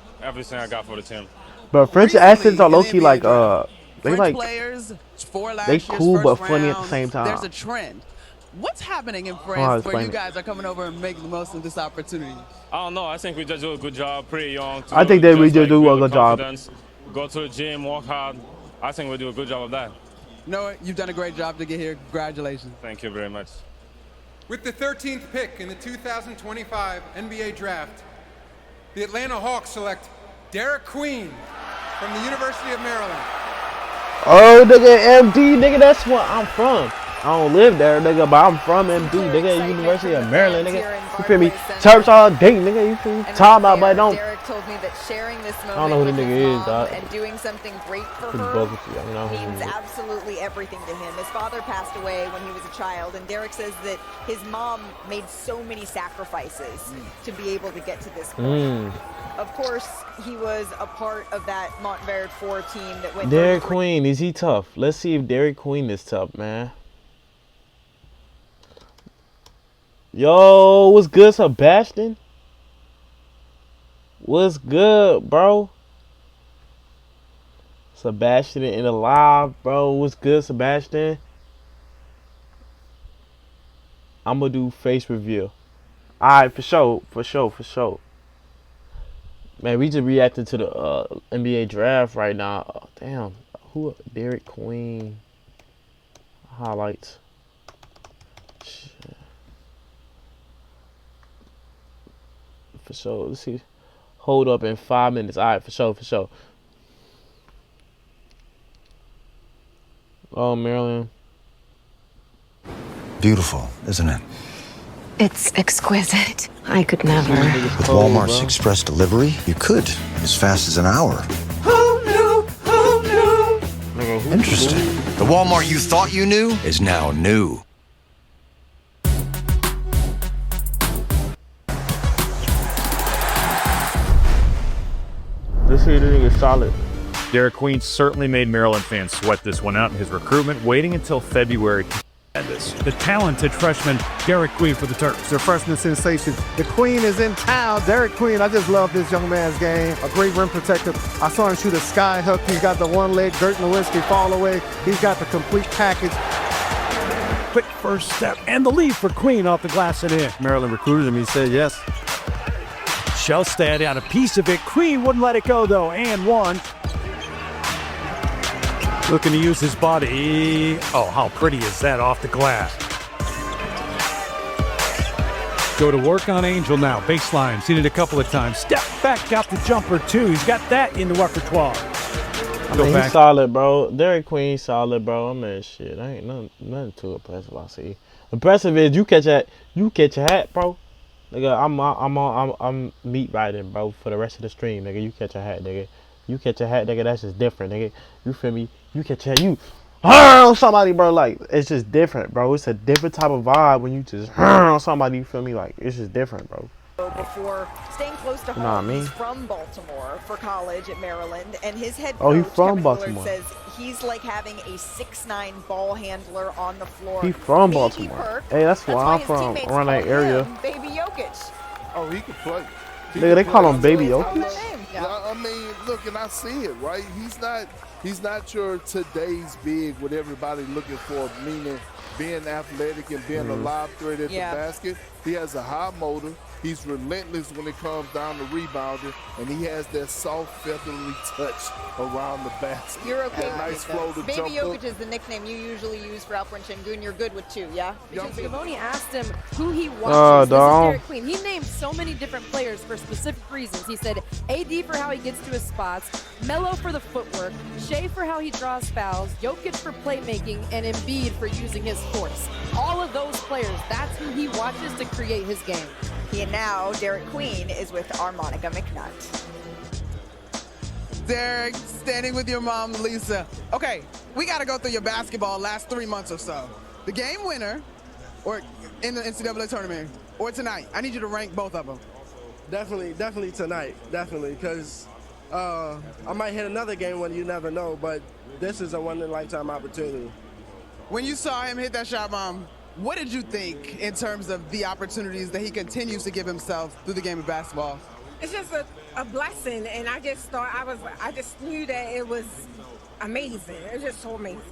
for the team. But French accents are low-key like, they like, players for last they cool but funny at the same time. There's a trend. What's happening in France where you guys are coming over and making the most of this opportunity? I don't know. I think we just do a good job, pretty young. I think that we just do a good job. Go to the gym, work hard. I think we do a good job of that. Noah, you've done a great job to get here. Congratulations. Thank you very much. With the 13th pick in the 2025 NBA Draft, the Atlanta Hawks select Derek Queen from the University of Maryland. Oh, nigga, MD, nigga, that's where I'm from. I don't live there, nigga, but I'm from MD, nigga, University of Maryland, nigga. You feel me? Church all day, nigga. You feel me? Talking about, but don't. Derek told me that sharing this moment I don't know who the with nigga his is, mom dog. and doing something great for Pretty her bogus, I don't know who means he is. absolutely everything to him. His father passed away when he was a child, and Derek says that his mom made so many sacrifices to be able to get to this point. Of course, he was a part of that Montverde 4 team that went. Derek Queen, is he tough? Let's see if Derek Queen is tough, man. Yo, what's good, Sebastian? What's good, bro? Sebastian in the live, bro. What's good, Sebastian? I'm gonna do face reveal. Alright, for sure. Man, we just reacting to the NBA draft right now. Oh, damn. Who? Derek Queen. Highlights. Shit. For sure. Let's see. Hold up in 5 minutes. Alright, for sure. Oh, Maryland. Beautiful, isn't it? It's exquisite. I could never. With Walmart's express delivery, you could, as fast as an hour. Interesting. The Walmart you thought you knew is now new. This here is solid. Derek Queen certainly made Maryland fans sweat this one out in his recruitment, waiting until February. The talented freshman, Derek Queen for the Terps. Their freshman sensation. The Queen is in town. Derek Queen, I just love this young man's game. A great rim protector. I saw him shoot a sky hook. He's got the one leg Dirk Nowitzki fall away. He's got the complete package. Quick first step and the lead for Queen off the glass and in. Maryland recruited him. He said yes. Shellstad had a piece of it. Queen wouldn't let it go though, and one. Looking to use his body. Oh, how pretty is that off the glass? Go to work on Angel now. Baseline, seen it a couple of times. Step back, got the jumper too. He's got that in the repertoire. I mean, he's solid, bro. Derek Queen solid, bro. I mean, shit, I ain't nothing too impressive. I see. Impressive is you catch your hat, bro. Nigga, I'm meat riding, bro, for the rest of the stream, nigga. You catch a hat, nigga. You catch a hat, nigga. That's just different, nigga. You feel me? You catch a hat, you on somebody, bro. Like, it's just different, bro. It's a different type of vibe when you just on somebody. You feel me? Like, it's just different, bro. Before staying close to home, know what I mean? He's from Baltimore for college at Maryland, and his head Oh, coach, he from Kevin Baltimore. Willard, says he's like having a 6'9" ball handler on the floor. He from Baby Baltimore. Perk. Hey, that's where I'm his from, teammates around that call area. him Baby Jokic. Oh, he can play. Nigga, they call him Baby Jokic. I mean, look, and I see it, right? He's not your today's big, what everybody looking for, meaning being athletic and being a live threat at the basket. He has a high motor. He's relentless when it comes down to rebounding, and he has that soft, feathery touch around the basket. You're okay with nice it, flow though. to Baby jump Jokic up. is the nickname you usually use for Alperen Şengün. You're good with two, yeah? Scavone asked him who he watches. This is dog. Derek Queen. He named so many different players for specific reasons. He said AD for how he gets to his spots, Melo for the footwork, Shea for how he draws fouls, Jokic for playmaking, and Embiid for using his force. All of those players, that's who he watches to create his game. And now Derek Queen is with Armonica McNutt. Derek, standing with your mom, Lisa. Okay, we got to go through your basketball last 3 months or so. The game winner, or in the NCAA tournament, or tonight. I need you to rank both of them. Definitely tonight. Definitely, because I might hit another game when you never know, but this is a one-in-a-lifetime opportunity. When you saw him hit that shot, Mom, what did you think in terms of the opportunities that he continues to give himself through the game of basketball? It's just a blessing, and I just thought I just knew that it was amazing. It was just so amazing.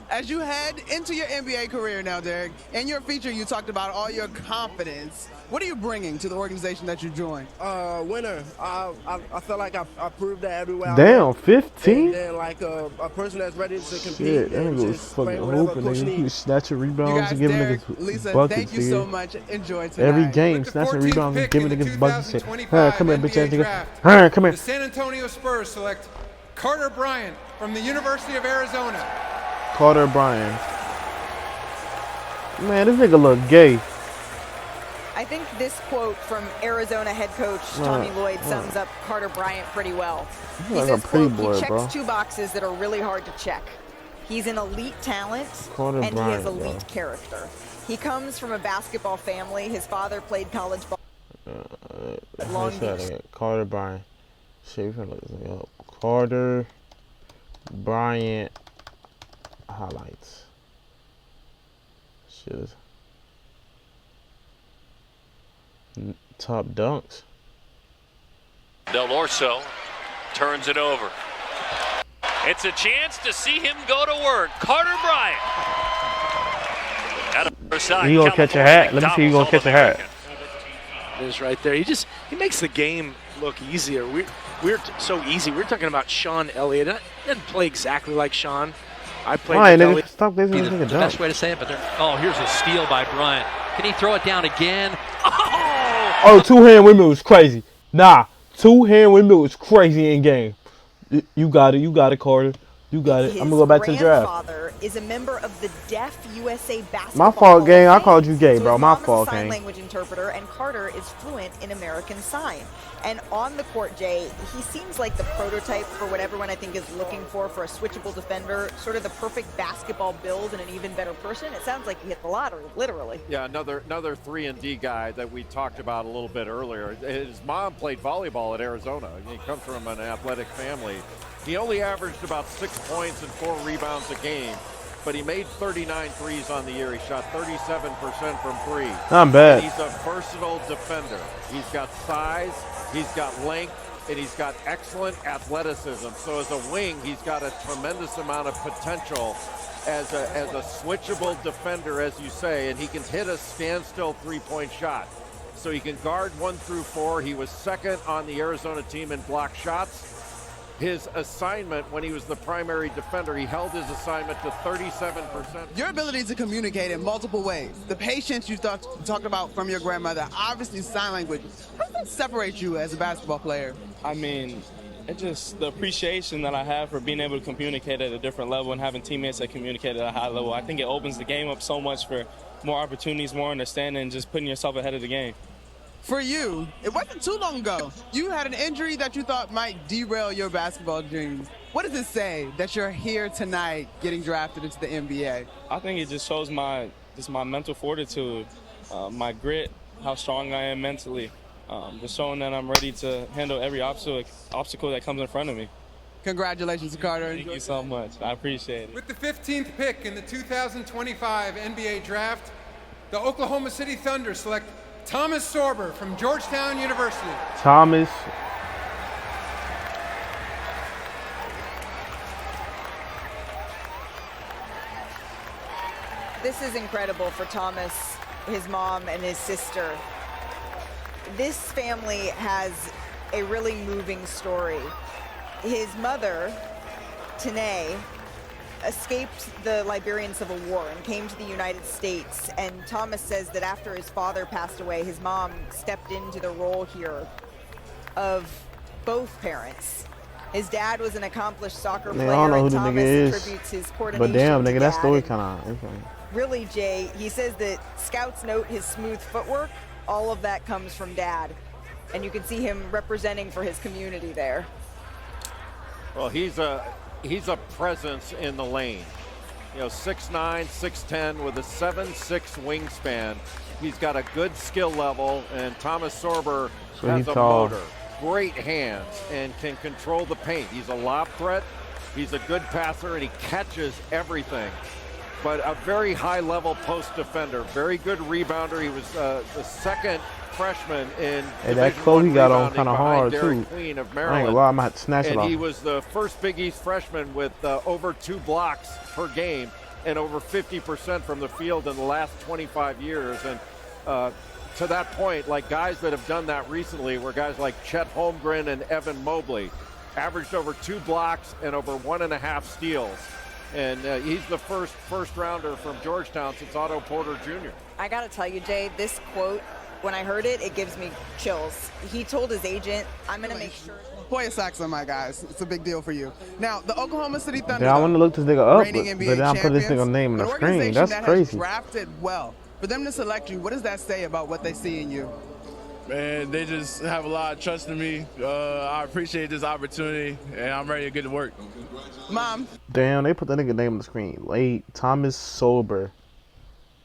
As you head into your NBA career now, Derek, in your feature you talked about all your confidence. What are you bringing to the organization that you joined? Winner. I feel like I proved that everywhere. Damn, 15? And then like a person that's ready to compete. Shit, that and nigga was just fucking play whatever hooping, coach nigga. He needs. was snatching You rebounds guys, and giving Derek, niggas Lisa, buckets, thank you nigga. so much. Enjoy tonight. Every game, With the snatching 14th rebounds and pick giving in the niggas buckets. Shit. 2025 Come here, bitch ass NBA nigga. draft. Come here. The San Antonio Spurs select Carter Bryant from the University of Arizona. Carter Bryant. Man, this nigga look gay. I think this quote from Arizona head coach Tommy Lloyd sums up Carter Bryant pretty well. He's He like says, a pretty quote, boy, he checks bro. two boxes that are really hard to check. He's an elite talent, Carter and he has Bryant, elite bro. character. He comes from a basketball family. His father played college ball. Long Beach. Carter Bryant. Shit, we finna look this nigga up. Carter Bryant highlights. Shit. Top dunks. Del Orso turns it over. It's a chance to see him go to work. Carter Bryant. Out of the side, You gonna catch a hat? Let me see you gonna catch a hat. It is right there. He makes the game look easier. We're so easy. We're talking about Sean Elliott. That doesn't play exactly like Sean. I played Alright, with nigga, Elliott. stop this Be nigga the dunk. best way to say it, but here's a steal by Bryant. Can he throw it down again? Oh, two-hand windmill was crazy. Nah, two-hand windmill was crazy in game. You got it, Carter. You got it. I'm gonna go back to the draft. His grandfather is a member of the Deaf USA Basketball My fault, Hall of gang. I Fame. called you gay, So bro. his My mom is a fault, sign gang. language interpreter, and Carter is fluent in American Sign. And on the court, Jay, he seems like the prototype for what everyone I think is looking for a switchable defender, sort of the perfect basketball build and an even better person. It sounds like he hit the lottery, literally. Yeah, another 3-and-D guy that we talked about a little bit earlier. His mom played volleyball at Arizona. He comes from an athletic family. He only averaged about 6 points and 4 rebounds a game. but he made 39 threes on the year. He shot 37% from three. Not bad. And he's a versatile defender. He's got size, he's got length, and he's got excellent athleticism. So as a wing, he's got a tremendous amount of potential as a switchable defender, as you say, and he can hit a standstill three-point shot. So he can guard 1 through 4. He was second on the Arizona team in block shots. His assignment when he was the primary defender, he held his assignment to 37%. Your ability to communicate in multiple ways, the patience you talked about from your grandmother, obviously sign language. How does that separate you as a basketball player? I mean, it's just the appreciation that I have for being able to communicate at a different level and having teammates that communicate at a high level. I think it opens the game up so much for more opportunities, more understanding, and just putting yourself ahead of the game. For you, it wasn't too long ago. You had an injury that you thought might derail your basketball dreams. What does it say that you're here tonight getting drafted into the NBA? I think it just shows my mental fortitude, my grit, how strong I am mentally, just showing that I'm ready to handle every obstacle that comes in front of me. Congratulations, Carter. Thank you so much. I appreciate it. With the 15th pick in the 2025 NBA Draft, the Oklahoma City Thunder select Thomas Sorber from Georgetown University. Thomas. This is incredible for Thomas, his mom, and his sister. This family has a really moving story. His mother, Tanae, escaped the Liberian Civil War and came to the United States. And Thomas says that after his father passed away, his mom stepped into the role here of both parents. His dad was an accomplished soccer player, I don't know who and the Thomas nigga is. attributes his coordination But damn, to nigga, that dad. story kind of. Really, Jay, he says that scouts note his smooth footwork. All of that comes from dad. And you can see him representing for his community there. Well, he's a presence in the lane. You know, 6'9", 6'10", with a 7'6" wingspan. He's got a good skill level, and Thomas Sorber has a motor, great hands, and can control the paint. He's a lob threat. He's a good passer, and he catches everything. But a very high-level post defender, very good rebounder. He was the second freshman in Hey, that quote he got on kind of hard too. Queen of I ain't Maryland. gonna lie, I might have to snatch it And off. he was the first Big East freshman with over 2 blocks per game and over 50% from the field in the last 25 years. And to that point, like guys that have done that recently were guys like Chet Holmgren and Evan Mobley, averaged over 2 blocks and over 1.5 steals. And he's the first rounder from Georgetown since Otto Porter Jr. I gotta tell you, Jay, this quote, when I heard it, it gives me chills. He told his agent, I'm gonna make sure. Hoya Saxon, my guys. It's a big deal for you. Now, the Oklahoma City Thunder. Yeah, I want to look this nigga up, reigning but NBA then I put this champions, nigga name on an the screen. organization That's that crazy. has drafted well. For them to select you, what does that say about what they see in you? Man, they just have a lot of trust in me. I appreciate this opportunity, and I'm ready to get to work. Mom. Damn, they put that nigga name on the screen. Late Thomas Sorber.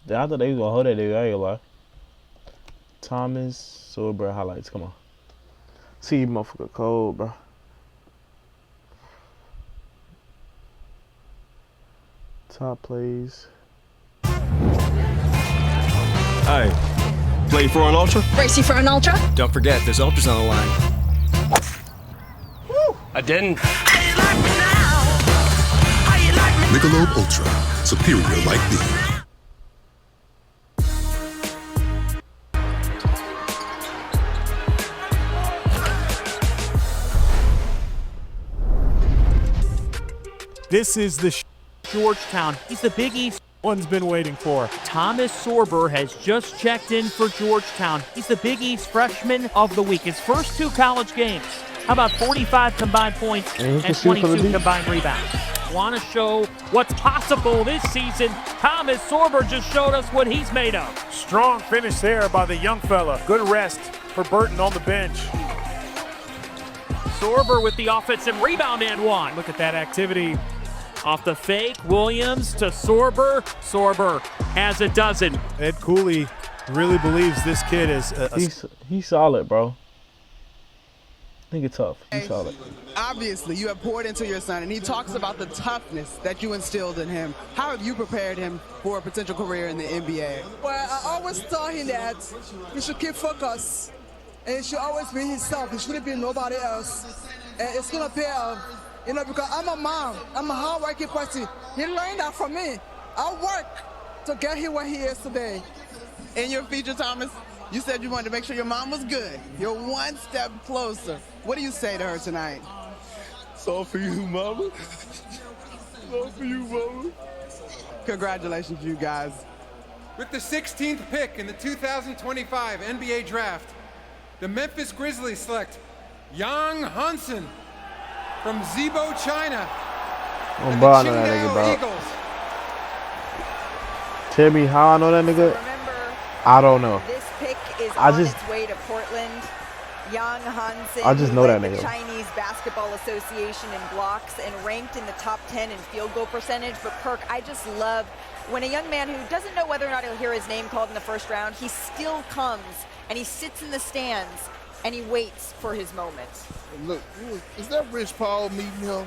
I thought they was gonna hold that dude. I ain't gonna lie. Thomas Sorber highlights. Come on. See, motherfucker cold, bro. Top plays. Hi. Play for an ultra? Race you for an ultra? Don't forget, there's ultras on the line. Woo! I didn't. Michelob Ultra. Superior like beer. This is the Georgetown. He's the Big East one's been waiting for. Thomas Sorber has just checked in for Georgetown. He's the Big East Freshman of the Week. His first 2 college games. How about 45 combined points and 22 combined rebounds? Want to show what's possible this season? Thomas Sorber just showed us what he's made of. Strong finish there by the young fella. Good rest for Burton on the bench. Sorber with the offensive rebound and 1. Look at that activity. Off the fake, Williams to Sorber. Sorber has a dozen. Ed Cooley really believes this kid is he's solid, bro. Nigga tough. You saw it. Obviously, you have poured into your son, and he talks about the toughness that you instilled in him. How have you prepared him for a potential career in the NBA? Well, I always tell him that he should keep focused, and he should always be himself. He shouldn't be nobody else. And it's going to pay off, you know, because I'm a mom. I'm a hard-working person. He learned that from me. I work to get him where he is today. In your feature, Thomas, you said you wanted to make sure your mom was good. You're one step closer. What do you say to her tonight? It's all for you, mama. It's all for you, mama. Congratulations, you guys. With the 16th pick in the 2025 NBA Draft, the Memphis Grizzlies select Yang Hansen from Zibo, China. I'm buying that nigga, bro. Eagles. Tell me how I know that nigga. Remember, I don't know. This pick is on its way to Portland. Yang Hansen, I just know that nigga. The Chinese Basketball Association in blocks and ranked in the top 10 in field goal percentage. But Perk, I just love when a young man who doesn't know whether or not he'll hear his name called in the first round, he still comes and he sits in the stands and he waits for his moment. Look, is that Rich Paul meeting him?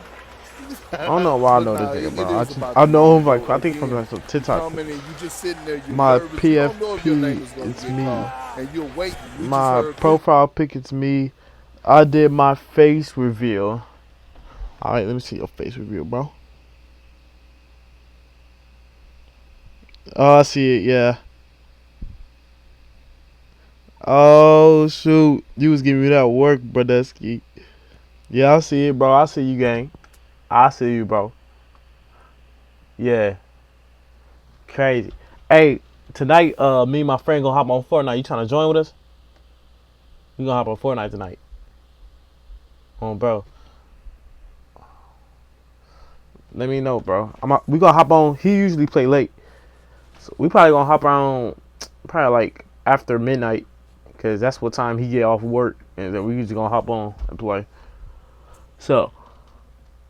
I don't know why I know this nigga, bro. I know him like I think from like some TikTok. You just sitting there, My nervous. You don't know if your name PFP, is gonna it's get me. called, and you're waiting. You My just heard profile pic, it's me. I did my face reveal. All right, let me see your face reveal, bro. Oh, I see it. Yeah. Oh shoot, you was giving me that work, Brodesky. Yeah, I see it, bro. I see you, gang. I see you, bro. Yeah. Crazy. Hey, tonight, me and my friend gonna hop on Fortnite. You trying to join with us? We gonna hop on Fortnite tonight. Bro. Let me know, bro. We gonna hop on. He usually play late, so we probably gonna hop on probably like after midnight, cause that's what time he get off work, and then we usually gonna hop on and play. So.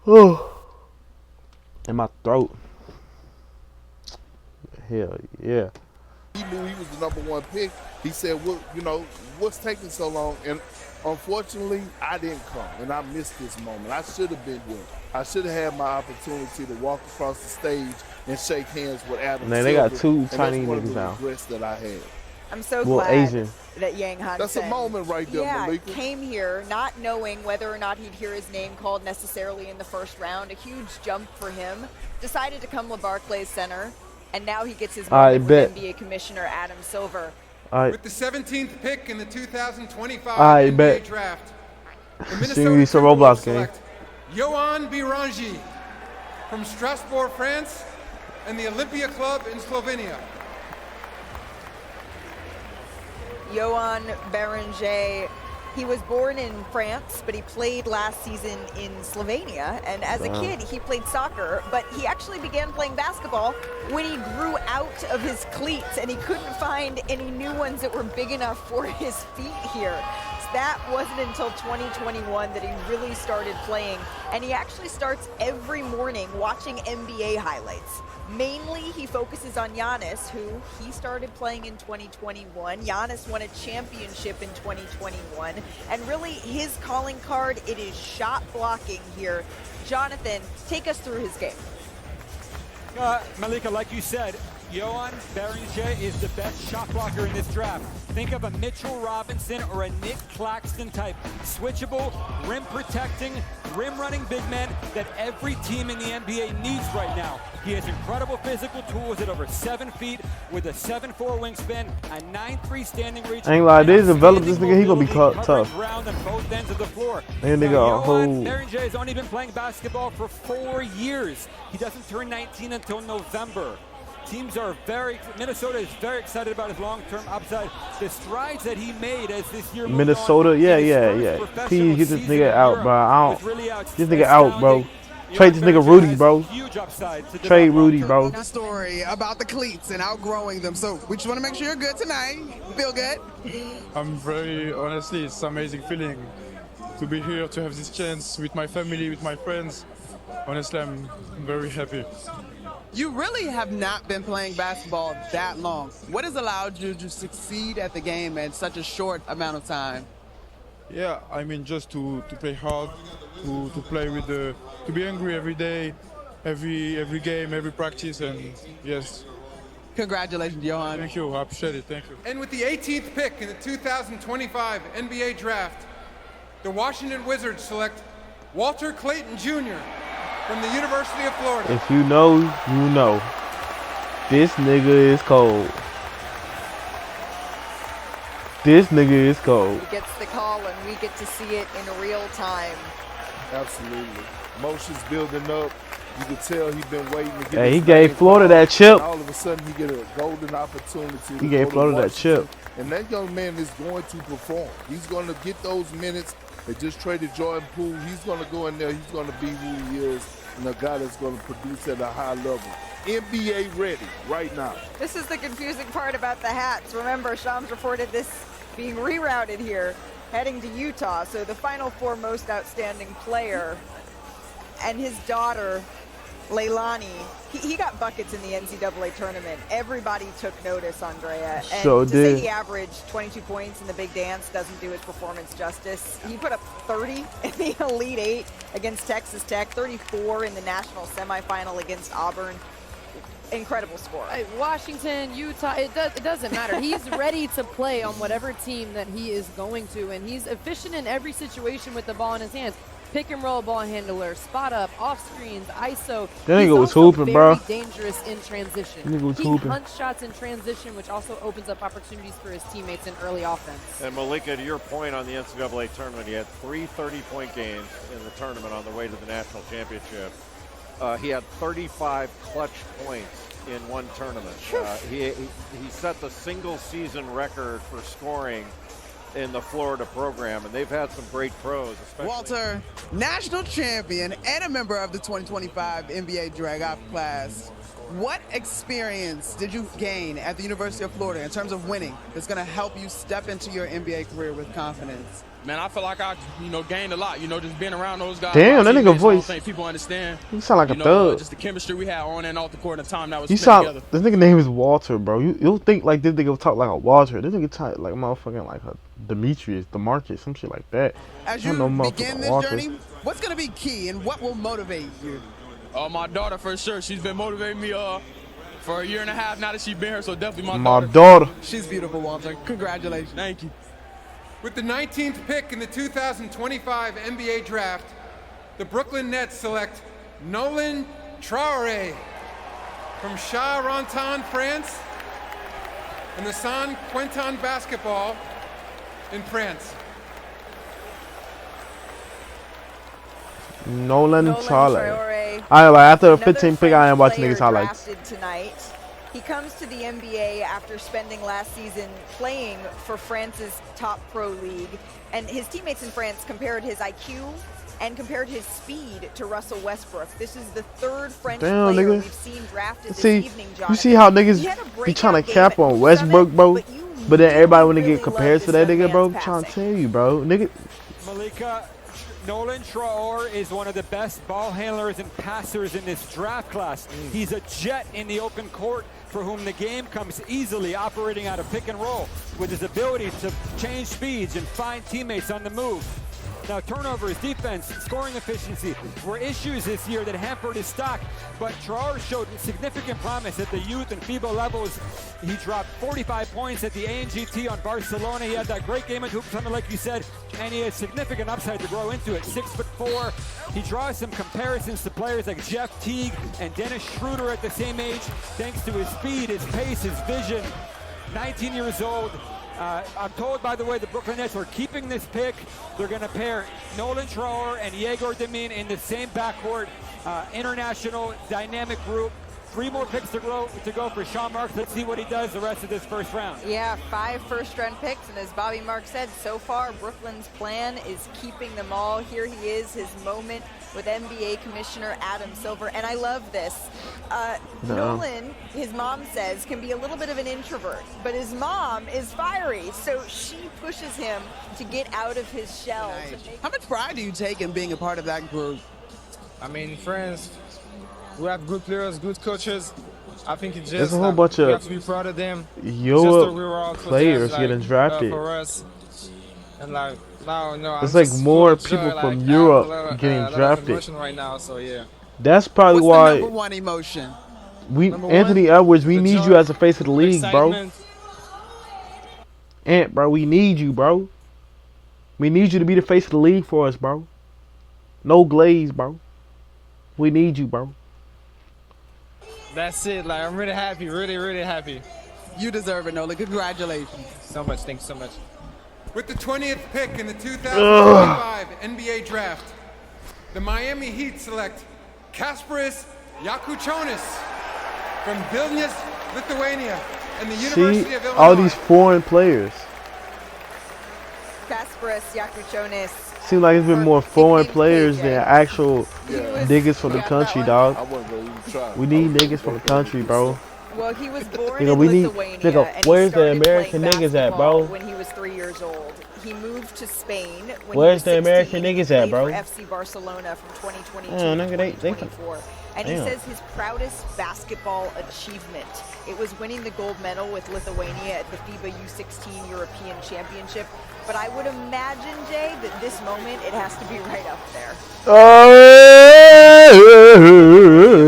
In my throat. Hell yeah. He knew he was the #1 pick. He said, "Well, you know, what's taking so long?" And unfortunately, I didn't come, and I missed this moment. I should have been here. I should have had my opportunity to walk across the stage and shake hands with Adam Man, Silver. they got two and tiny that's one niggas of the now. regrets that I had. I'm so Well, glad Asian. that Yang Hansen That's a moment right there, Malika. came here not knowing whether or not he'd hear his name called necessarily in the first round. A huge jump for him. Decided to come to Barclays Center, and now he gets his moment with NBA Commissioner Adam Silver. With the 17th pick in the 2025 I NBA bet. Draft, the See Minnesota me some Timberwolves Roblox game. select Johan Biranji from Strasbourg, France, and the Olympia Club in Slovenia. Johan Beranger, he was born in France, but he played last season in Slovenia. And as a kid, he played soccer, but he actually began playing basketball when he grew out of his cleats and he couldn't find any new ones that were big enough for his feet here. So that wasn't until 2021 that he really started playing. And he actually starts every morning watching NBA highlights. Mainly, he focuses on Giannis, who he started playing in 2021. Giannis won a championship in 2021. And really, his calling card, it is shot blocking here. Jonathan, take us through his game. Malika, like you said, Johan Beranger is the best shot blocker in this draft. Think of a Mitchell Robinson or a Nick Claxton type. Switchable, rim protecting, rim running big man that every team in the NBA needs right now. He has incredible physical tools at over 7 feet with a 7'4" wingspan, a 9'3" standing reach. I ain't like they develop this nigga, he gonna be tough. Ground on both ends of the floor. That nigga a whole. Beranger has only been playing basketball for 4 years. He doesn't turn 19 until November. Minnesota is very excited about his long-term upside. The strides that he made as this year moved Minnesota, on, yeah. Please get this nigga out, bro. I don't. really This nigga out, bro. Trade this nigga Rudy, bro. Trade Rudy, bro. The story about the cleats and outgrowing them. So we just want to make sure you're good tonight. Feel good? I'm very, honestly, it's an amazing feeling to be here, to have this chance with my family, with my friends. Honestly, I'm very happy. You really have not been playing basketball that long. What has allowed you to succeed at the game in such a short amount of time? Yeah, I mean just to play hard, to play with to be angry every day, every game, every practice, and yes. Congratulations, Johan. Thank you, I appreciate it, thank you. And with the 18th pick in the 2025 NBA Draft, the Washington Wizards select Walter Clayton Jr. from the University of Florida. If you know, you know. This nigga is cold. This nigga is cold. He gets the call and we get to see it in real time. Absolutely. Motion's building up. You can tell he's been waiting to get Hey, he his gave name Florida called. that chip. All of a sudden, he get a golden opportunity. He gave Florida that chip. And that young man is going to perform. He's going to get those minutes. They just traded Jordan Poole. He's going to go in there. He's going to be who he is, and a guy that's going to produce at a high level. NBA ready right now. This is the confusing part about the hats. Remember, Shams reported this being rerouted here, heading to Utah. So the Final Four most outstanding player and his daughter, Leilani, he got buckets in the NCAA tournament. Everybody took notice, Andrea. And So to say he averaged 22 points in the big dance doesn't do his performance justice. He put up 30 in the Elite Eight against Texas Tech, 34 in the national semifinal against Auburn. Incredible score. Washington, Utah, it doesn't matter. He's ready to play on whatever team that he is going to, and he's efficient in every situation with the ball in his hands. Pick and roll ball handler, spot up, off screens, ISO. That nigga was also hooping, bro. very dangerous in transition. That nigga was he hooping. hunts shots in transition, which also opens up opportunities for his teammates in early offense. And Malika, to your point on the NCAA tournament, he had 3 30-point games in the tournament on the way to the national championship. He had 35 clutch points in one tournament. He set the single season record for scoring in the Florida program, and they've had some great pros. Walter, national champion and a member of the 2025 NBA Draft class. What experience did you gain at the University of Florida in terms of winning that's going to help you step into your NBA career with confidence? Man, I feel like I, gained a lot, just being around those guys. Damn, that nigga voice. I don't think people understand. You sound like a thug. Just the chemistry we had on and off the court and the time that was You spent sound. together. This nigga name is Walter, bro. You'll think like this nigga talk like a Walter. This nigga talk like motherfucking like a Demetrius, DeMarcus, some shit like that. As you begin this journey, what's going to be key and what will motivate you? My daughter, for sure. She's been motivating me for a year and a half now that she's been here, so definitely my daughter. She's beautiful, Walter. Congratulations. Thank you. With the 19th pick in the 2025 NBA Draft, the Brooklyn Nets select Nolan Traoré from Charenton, France, and the San Quentin basketball in France. Nolan Traoré. After the 15th pick, I am watching niggas highlights. Tonight. He comes to the NBA after spending last season playing for France's top pro league, and his teammates in France compared his IQ and compared his speed to Russell Westbrook. This is the third French player we've seen drafted this evening, Jonathan. You see how niggas be trying to cap on Westbrook, bro? But then everybody when they get compared to that nigga, bro, I'm trying to tell you, bro. Nigga. Malika, Nolan Traoré is one of the best ball handlers and passers in this draft class. He's a jet in the open court for whom the game comes easily, operating out of pick and roll with his ability to change speeds and find teammates on the move. Now, turnovers, defense, scoring efficiency were issues this year that hampered his stock, but Traoré showed significant promise at the youth and FIBA levels. He dropped 45 points at the ANGT on Barcelona. He had that great game at Hoop Summit, like you said, and he has significant upside to grow into it. 6'4". He draws some comparisons to players like Jeff Teague and Dennis Schroeder at the same age, thanks to his speed, his pace, his vision. 19 years old. I'm told, by the way, the Brooklyn Nets are keeping this pick. They're going to pair Nolan Traoré and Yegor Demin in the same backcourt. International dynamic group. 3 more picks to go for Sean Marks. Let's see what he does the rest of this first round. Yeah, 5 first-round picks, and as Bobby Marks said, so far Brooklyn's plan is keeping them all. Here he is, his moment with NBA Commissioner Adam Silver, and I love this. Nolan, his mom says, can be a little bit of an introvert, but his mom is fiery, so she pushes him to get out of his shell. Nice. How much pride do you take in being a part of that group? I mean, friends, we have good players, good coaches. I think it's just there's a whole bunch we of have to be proud of them. your players getting drafted. For us. And No. It's like more people from Europe getting drafted. Right now, so yeah. That's probably What's why. the number one emotion? Anthony Edwards, we need you as the face of the league, bro. Bro, we need you, bro. We need you to be the face of the league for us, bro. No glaze, bro. We need you, bro. That's it. Like, I'm really happy, really happy. You deserve it, Nolan. Congratulations. So much. Thanks so much. With the 20th pick in the 2025 NBA Draft, the Miami Heat select Kasparas Jakučionis from Vilnius, Lithuania, and the University of Illinois. All these foreign players. Kasparas Jakučionis. Seems like it's been more foreign players than actual niggas from the country, dog. We need niggas from the country, bro. Well, he was born in Lithuania, and where's he the American niggas at, bro? When he was 3 years old. He moved to Spain when where's he was 16, the American niggas at, bro? For FC Barcelona from 2022 to 2024. And he says his proudest basketball achievement, it was winning the gold medal with Lithuania at the FIBA U16 European Championship. But I would imagine, Jay, that this moment, it has to be right up there.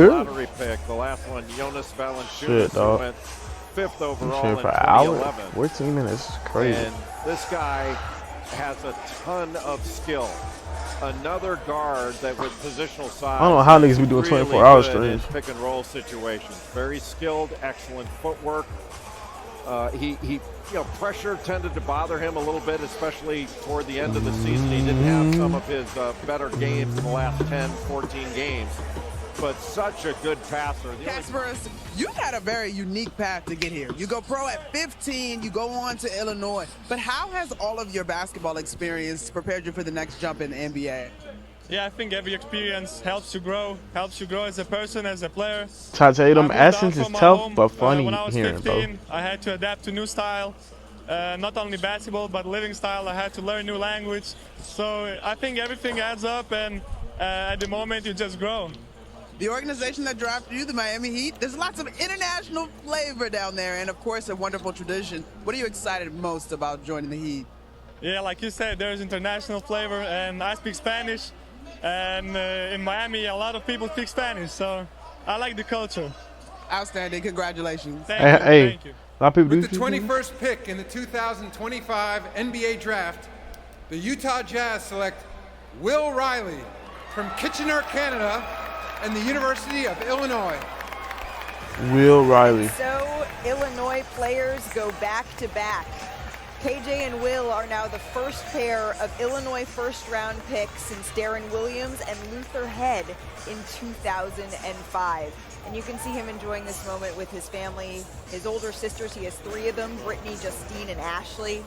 Lottery pick, the last one, Jonas Valanciunas, who went 5th overall in 2011. 14 minutes, crazy. And this guy has a ton of skill. Another guard that with positional size. I don't know how niggas be doing 24-hour streams. Pick and roll situations. Very skilled, excellent footwork. Pressure tended to bother him a little bit, especially toward the end of the season. He didn't have some of his better games in the last 10, 14 games. But such a good passer. Kasparas, you had a very unique path to get here. You go pro at 15, you go on to Illinois. But how has all of your basketball experience prepared you for the next jump in the NBA? Yeah, I think every experience helps you grow as a person, as a player. Try to tell you, them essence is tough, but funny when I was hearing, 15, bro. I had to adapt to new style. Not only basketball, but living style. I had to learn new language. So I think everything adds up, and at the moment, you just grow. The organization that drafted you, the Miami Heat, there's lots of international flavor down there, and of course, a wonderful tradition. What are you excited most about joining the Heat? Yeah, like you said, there's international flavor, and I speak Spanish. And in Miami, a lot of people speak Spanish, so I like the culture. Outstanding. Congratulations. Thank you. A lot of people With the 21st pick in the 2025 NBA Draft, the Utah Jazz select Will Riley from Kitchener, Canada, and the University of Illinois. Will Riley. So Illinois players go back to back. KJ and Will are now the first pair of Illinois first-round picks since Darren Williams and Luther Head in 2005. And you can see him enjoying this moment with his family, his older sisters. He has 3 of them, Brittany, Justine, and Ashley.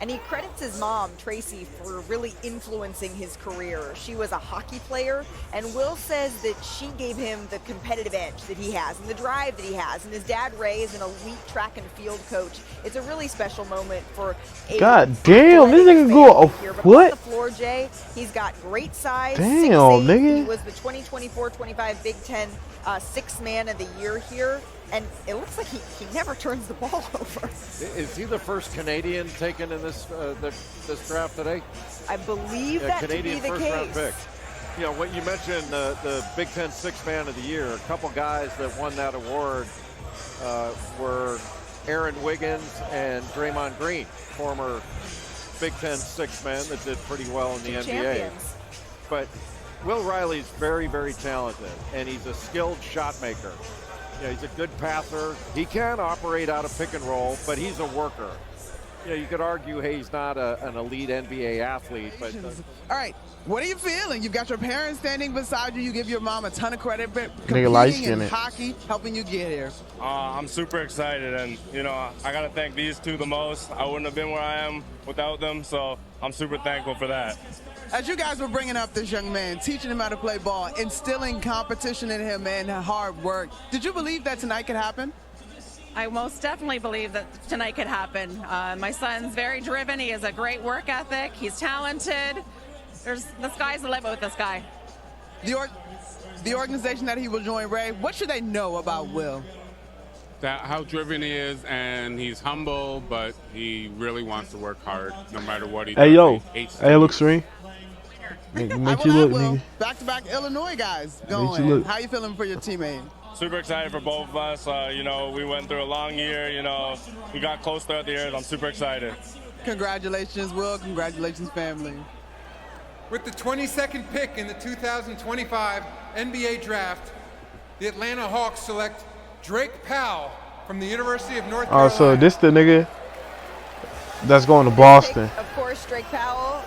And he credits his mom, Tracy, for really influencing his career. She was a hockey player, and Will says that she gave him the competitive edge that he has and the drive that he has. And his dad, Ray, is an elite track and field coach. It's a really special moment for a God damn, this nigga go a here. But foot. on the floor, Jay, he's got great size. Damn, 6'8". nigga. He was the 2024-25 Big Ten Sixth Man of the Year here. And it looks like he never turns the ball over. Is he the first Canadian taken in this this draft today? I believe that Canadian to be the first-round case. pick. You know, when you mentioned the Big Ten Sixth Man of the Year, a couple guys that won that award were Aaron Wiggins and Draymond Green, former Big Ten Sixth Men that did pretty well in the NBA. Champions. But Will Riley's very, very talented, and he's a skilled shot maker. Yeah, he's a good passer. He can operate out of pick and roll, but he's a worker. You could argue, hey, he's not an elite NBA athlete. But all right, what are you feeling? You've got your parents standing beside you. You give your mom a ton of credit for competing in hockey, helping you get here. I'm super excited, and I gotta thank these two the most. I wouldn't have been where I am without them, so I'm super thankful for that. As you guys were bringing up this young man, teaching him how to play ball, instilling competition in him and hard work, did you believe that tonight could happen? I most definitely believe that tonight could happen. My son's very driven. He has a great work ethic. He's talented. The sky's the limit with this guy. The organization that he will join, Ray, what should they know about Will? how driven he is, and he's humble, but he really wants to work hard no matter what he does. Hey, yo. He hates Hey, to look, lose. Serene. Make you look, nigga. Back-to-back Illinois guys you going. look. How you feeling for your teammate? Super excited for both of us. We went through a long year. We got close throughout the years. I'm super excited. Congratulations, Will. Congratulations, family. With the 22nd pick in the 2025 NBA Draft, the Atlanta Hawks select Drake Powell from the University of North Carolina. Oh, so this the nigga that's going to Boston. Of course, Drake Powell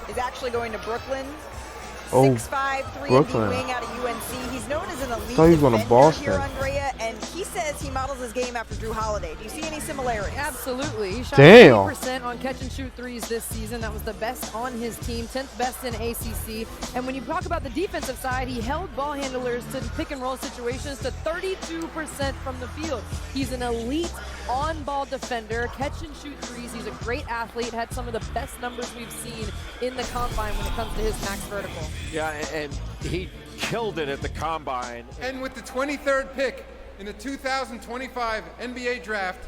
is actually going to Brooklyn. Oh, 6'5", 3 Brooklyn. wing out of UNC. He's known as an elite thought he was going to defender Boston. here, Andrea, and he says he models his game after Drew Holiday. Do you see any similarities? Absolutely. He shot Damn. 80% on catch and shoot threes this season. That was the best on his team, 10th best in ACC. And when you talk about the defensive side, he held ball handlers to pick and roll situations to 32% from the field. He's an elite on-ball defender, catch and shoot threes. He's a great athlete, had some of the best numbers we've seen in the combine when it comes to his max vertical. Yeah, and he killed it at the combine. And with the 23rd pick in the 2025 NBA Draft,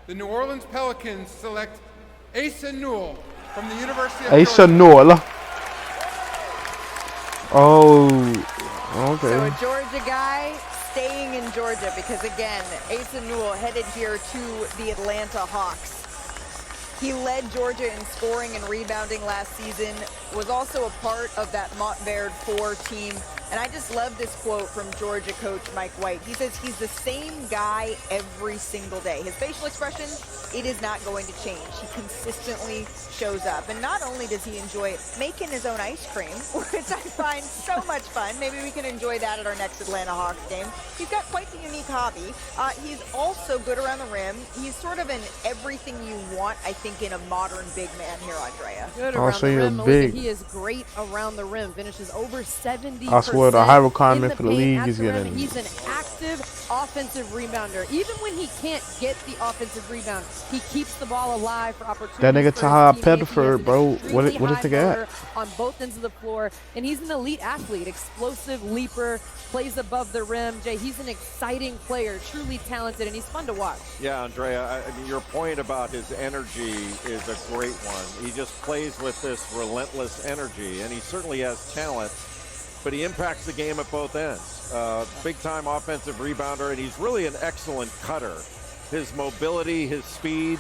the New Orleans Pelicans select Asa Newell from the University of Asa Georgia. Newell. Oh, okay. So a Georgia guy staying in Georgia because, again, Asa Newell headed here to the Atlanta Hawks. He led Georgia in scoring and rebounding last season, was also a part of that Montverde 4 team. And I just love this quote from Georgia coach Mike White. He says he's the same guy every single day. His facial expression, it is not going to change. He consistently shows up. And not only does he enjoy making his own ice cream, which I find so much fun. Maybe we can enjoy that at our next Atlanta Hawks game. He's got quite the unique hobby. He's also good around the rim. He's sort of an everything you want, I think, in a modern big man here, Andrea. Good around the rim. Big. He is great around the rim. Finishes over 70%. I swear the high requirement for the league is getting. He's an active offensive rebounder. Even when he can't get the offensive rebound, he keeps the ball alive for opportunities. That nigga Taha Pettiford, bro. What is the guy? On both ends of the floor, and he's an elite athlete, explosive leaper, plays above the rim. Jay, he's an exciting player, truly talented, and he's fun to watch. Yeah, Andrea, I mean, your point about his energy is a great one. He just plays with this relentless energy, and he certainly has talent, but he impacts the game at both ends. Big-time offensive rebounder, and he's really an excellent cutter. His mobility, his speed,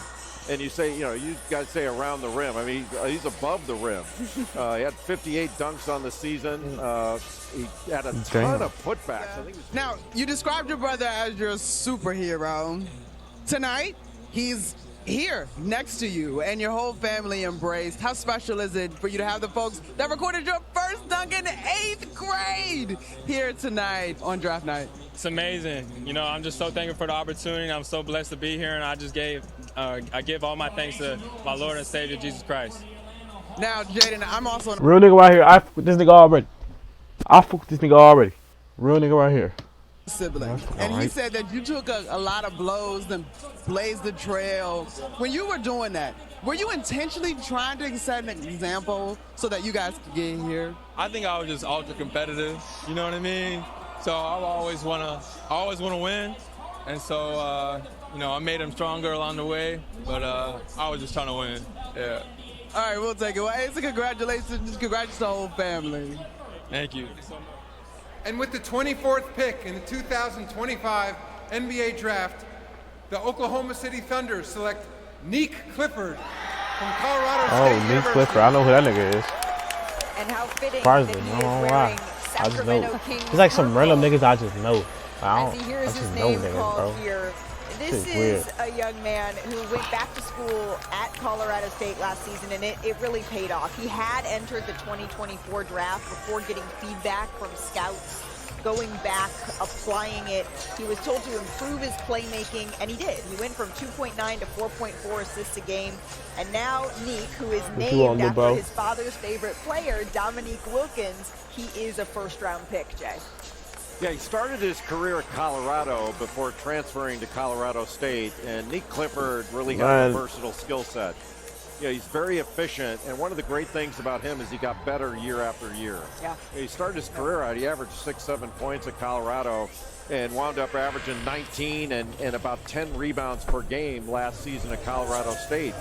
and you say, you guys say around the rim. I mean, he's above the rim. He had 58 dunks on the season. He had a ton of putbacks. I think Now, you described your brother as your superhero. Tonight, he's here next to you and your whole family embraced. How special is it for you to have the folks that recorded your first dunk in 8th grade here tonight on draft night? It's amazing. I'm just so thankful for the opportunity. I'm so blessed to be here, and I give all my thanks to my Lord and Savior, Jesus Christ. Now, Jaden, I'm also real nigga right here. I fuck with this nigga already. Real nigga right here. Sibling. And he said that you took a lot of blows and blazed the trail. When you were doing that, were you intentionally trying to set an example so that you guys could get here? I think I was just ultra competitive. You know what I mean? So I always want to win, and so I made him stronger along the way. But I was just trying to win. Yeah. All right, we'll take it. Well, Asa, congratulations to the whole family. Thank you. And with the 24th pick in the 2025 NBA Draft, the Oklahoma City Thunder select Neek Clifford from Colorado State University. Neek Clifford. I know who that nigga is. And how fitting Surprisingly, that he is wearing I just know. Sacramento Kings It's like some purple. random niggas I just know. I As he hears his just know name niggas, called bro. here. This is a young man who went back to school at Colorado State last season, and it really paid off. He had entered the 2024 draft before getting feedback from scouts, going back, applying it. He was told to improve his playmaking, and he did. He went from 2.9 to 4.4 assists a game. And now Neek, who is named after his father's favorite player, Dominique Wilkins, he is a first-round pick, Jay. Yeah, he started his career at Colorado before transferring to Colorado State, and Neek Clifford really has a versatile skill set. you know, he's very efficient, and one of the great things about him is he got better year after year. Yeah. He started his career out, he averaged 6-7 points at Colorado and wound up averaging 19 and about 10 rebounds per game last season at Colorado State.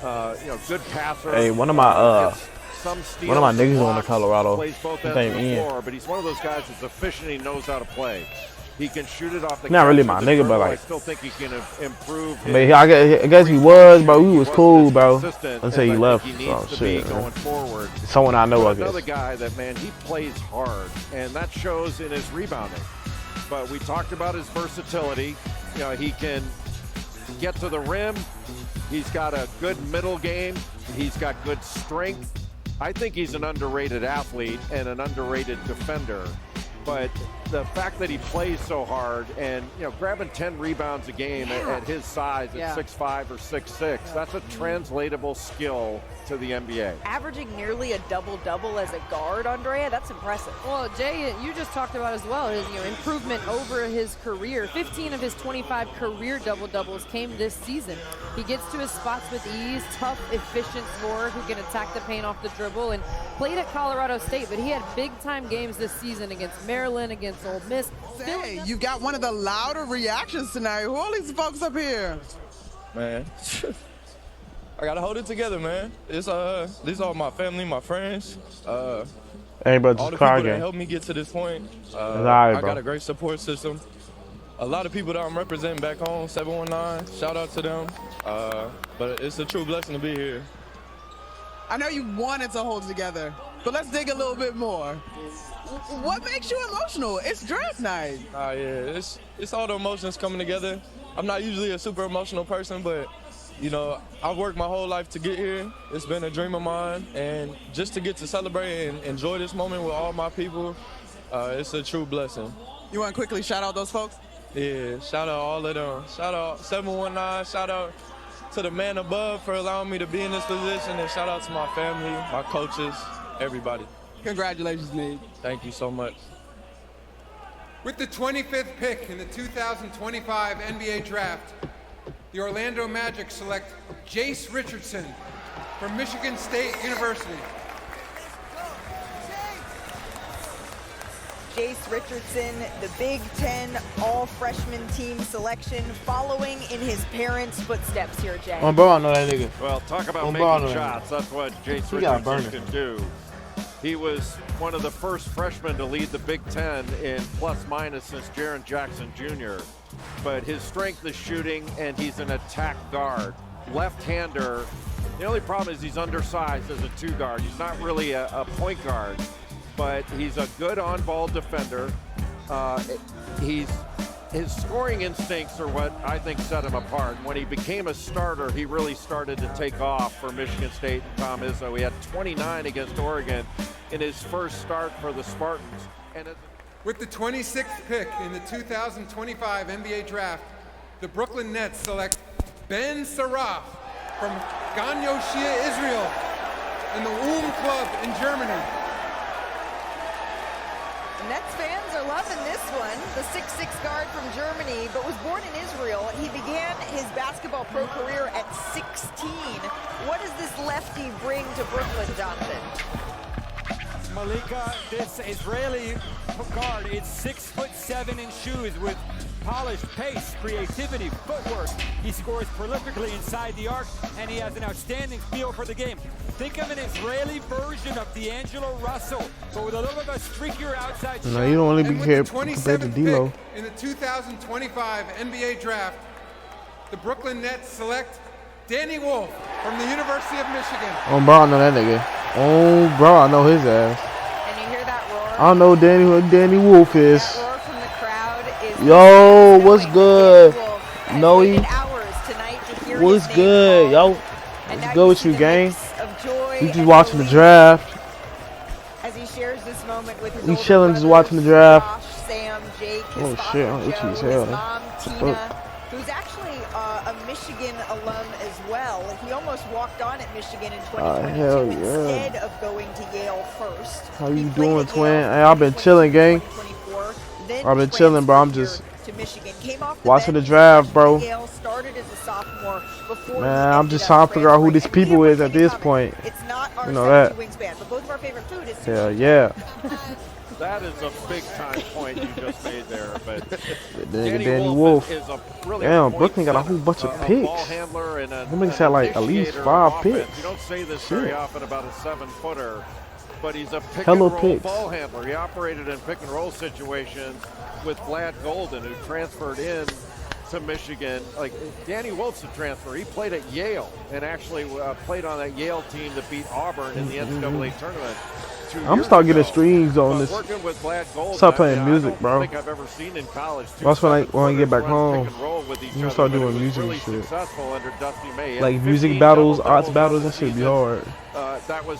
You know, good passer. Hey, one of my niggas on the Colorado. Plays both ends of the floor, but he's one of those guys that's efficient. He knows how to play. He can shoot it off the. Not really my nigga, but like. I still think he can improve. I mean, I guess he was, bro. He was cool, bro. Until he left. Oh shit. Going forward. Someone I know, I guess. Another guy that, man, he plays hard, and that shows in his rebounding. But we talked about his versatility. You know, he can get to the rim. He's got a good middle game. He's got good strength. I think he's an underrated athlete and an underrated defender. But the fact that he plays so hard and, you know, grabbing 10 rebounds a game at his size at 6'5" or 6'6", that's a translatable skill to the NBA. Averaging nearly a double-double as a guard, Andrea, that's impressive. Well, Jay, you just talked about as well his improvement over his career. 15 of his 25 career double-doubles came this season. He gets to his spots with ease, tough, efficient scorer who can attack the paint off the dribble, and played at Colorado State, but he had big-time games this season against Maryland, against Ole Miss. Hey, you got one of the louder reactions tonight. Who are these folks up here? Man, I gotta hold it together, man. It's these are my family, my friends. Hey, bro, all just the car people that game. helped me get to this point. Right, I got a great support system. A lot of people that I'm representing back home, 719. Shout out to them. But it's a true blessing to be here. I know you wanted to hold it together, but let's dig a little bit more. What makes you emotional? It's draft night. Yeah, it's all the emotions coming together. I'm not usually a super emotional person, but you know, I've worked my whole life to get here. It's been a dream of mine, and just to get to celebrate and enjoy this moment with all my people, it's a true blessing. You want to quickly shout out those folks? Yeah, shout out all of them. Shout out 719, shout out to the man above for allowing me to be in this position, and shout out to my family, my coaches, everybody. Congratulations, Nate. Thank you so much. With the 25th pick in the 2025 NBA Draft, the Orlando Magic select Jace Richardson from Michigan State University. Jace Richardson, the Big Ten all-freshman team selection, following in his parents' footsteps here, Jay. Oh, bro, I know that nigga. Well, talk about bro, making shots. That's what Jace Richardson can do. He was one of the first freshmen to lead the Big Ten in plus-minus since Jaren Jackson Jr. But his strength is shooting, and he's an attack guard. Left-hander. The only problem is he's undersized as a two-guard. He's not really a point guard, but he's a good on-ball defender. His scoring instincts are what I think set him apart. When he became a starter, he really started to take off for Michigan State and Tom Izzo. He had 29 against Oregon in his first start for the Spartans. And with the 26th pick in the 2025 NBA Draft, the Brooklyn Nets select Ben Saraf from Gan Yoshia, Israel, and the Club in Germany. Nets fans are loving this one. The 6'6" guard from Germany, but was born in Israel. He began his basketball pro career at 16. What does this lefty bring to Brooklyn, Jonathan? Malika, this Israeli guard is 6'7" in shoes with polished pace, creativity, footwork. He scores prolifically inside the arc, and he has an outstanding feel for the game. Think of an Israeli version of D'Angelo Russell, but with a little bit of a streakier outside shot. No, you don't want to be here compared to D'Lo. In the 2025 NBA Draft, the Brooklyn Nets select Danny Wolf from the University of Michigan. Oh, bro, I know that nigga. Oh, bro, I know his ass. And you hear that roar? I don't know who Danny Wolf is. That roar from the crowd is yo, what's good? No, he. What's good, yo? What's good with you, gang? We just watching the draft. As he shares this moment with his we chilling, just watching the draft. Josh, Sam, Jake, oh shit, I'm itchy as hell. His mom, Tina, who's actually a Michigan alum as well. He almost walked on at Michigan in 2022 instead of going to Yale first. How you doing, twin? Hey, I've been chilling, gang. I've been chilling, bro. I'm just to Michigan. Came off watching the draft, bro. Yale started as a sophomore before. Man, I'm just trying to figure out who these people is at this point. It's not our you know that. wingspan, but both of our favorite food is. Hell yeah. That is a big time point you just made there. But Danny Wolf. is a really Damn, Brooklyn got a whole bunch of picks. Ball handler and That niggas had like at least 5 picks. You don't say this very often about a 7-footer, but he's a pick Hello and roll picks. ball handler. He operated in pick and roll situations with Vlad Golden, who transferred in to Michigan. Like Danny Wolf's a transfer. He played at Yale and actually played on that Yale team that beat Auburn in the NCAA tournament. I'm starting getting streams on this. Working with Vlad Golden, Start playing music, bro. I don't think I've ever seen in college. That's when I get back home. I'm gonna start doing music really and shit. Successful under Dusty May. Like music battles, arts battles. That should be hard. That was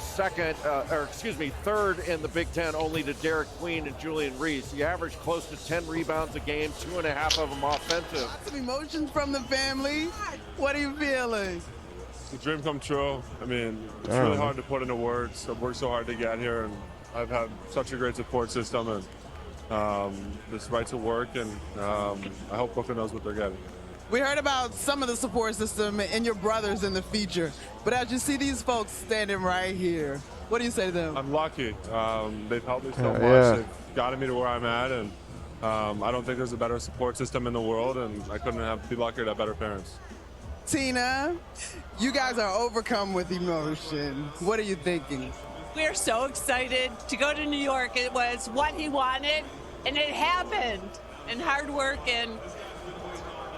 third in the Big Ten, only to Derek Queen and Julian Reese. He averaged close to 10 rebounds a game, 2.5 of them offensive. Some emotions from the family. What are you feeling? The dream come true. I mean, it's really hard to put into words. I've worked so hard to get here, and I've had such a great support system, and this right to work, and I hope Brooklyn knows what they're getting. We heard about some of the support system and your brothers in the feature, but as you see these folks standing right here, what do you say to them? I'm lucky. They've helped me so much. Yeah. They've gotten me to where I'm at, and I don't think there's a better support system in the world, and I couldn't be luckier to have better parents. Tina, you guys are overcome with emotion. What are you thinking? We're so excited to go to New York. It was what he wanted, and it happened. And hard work, and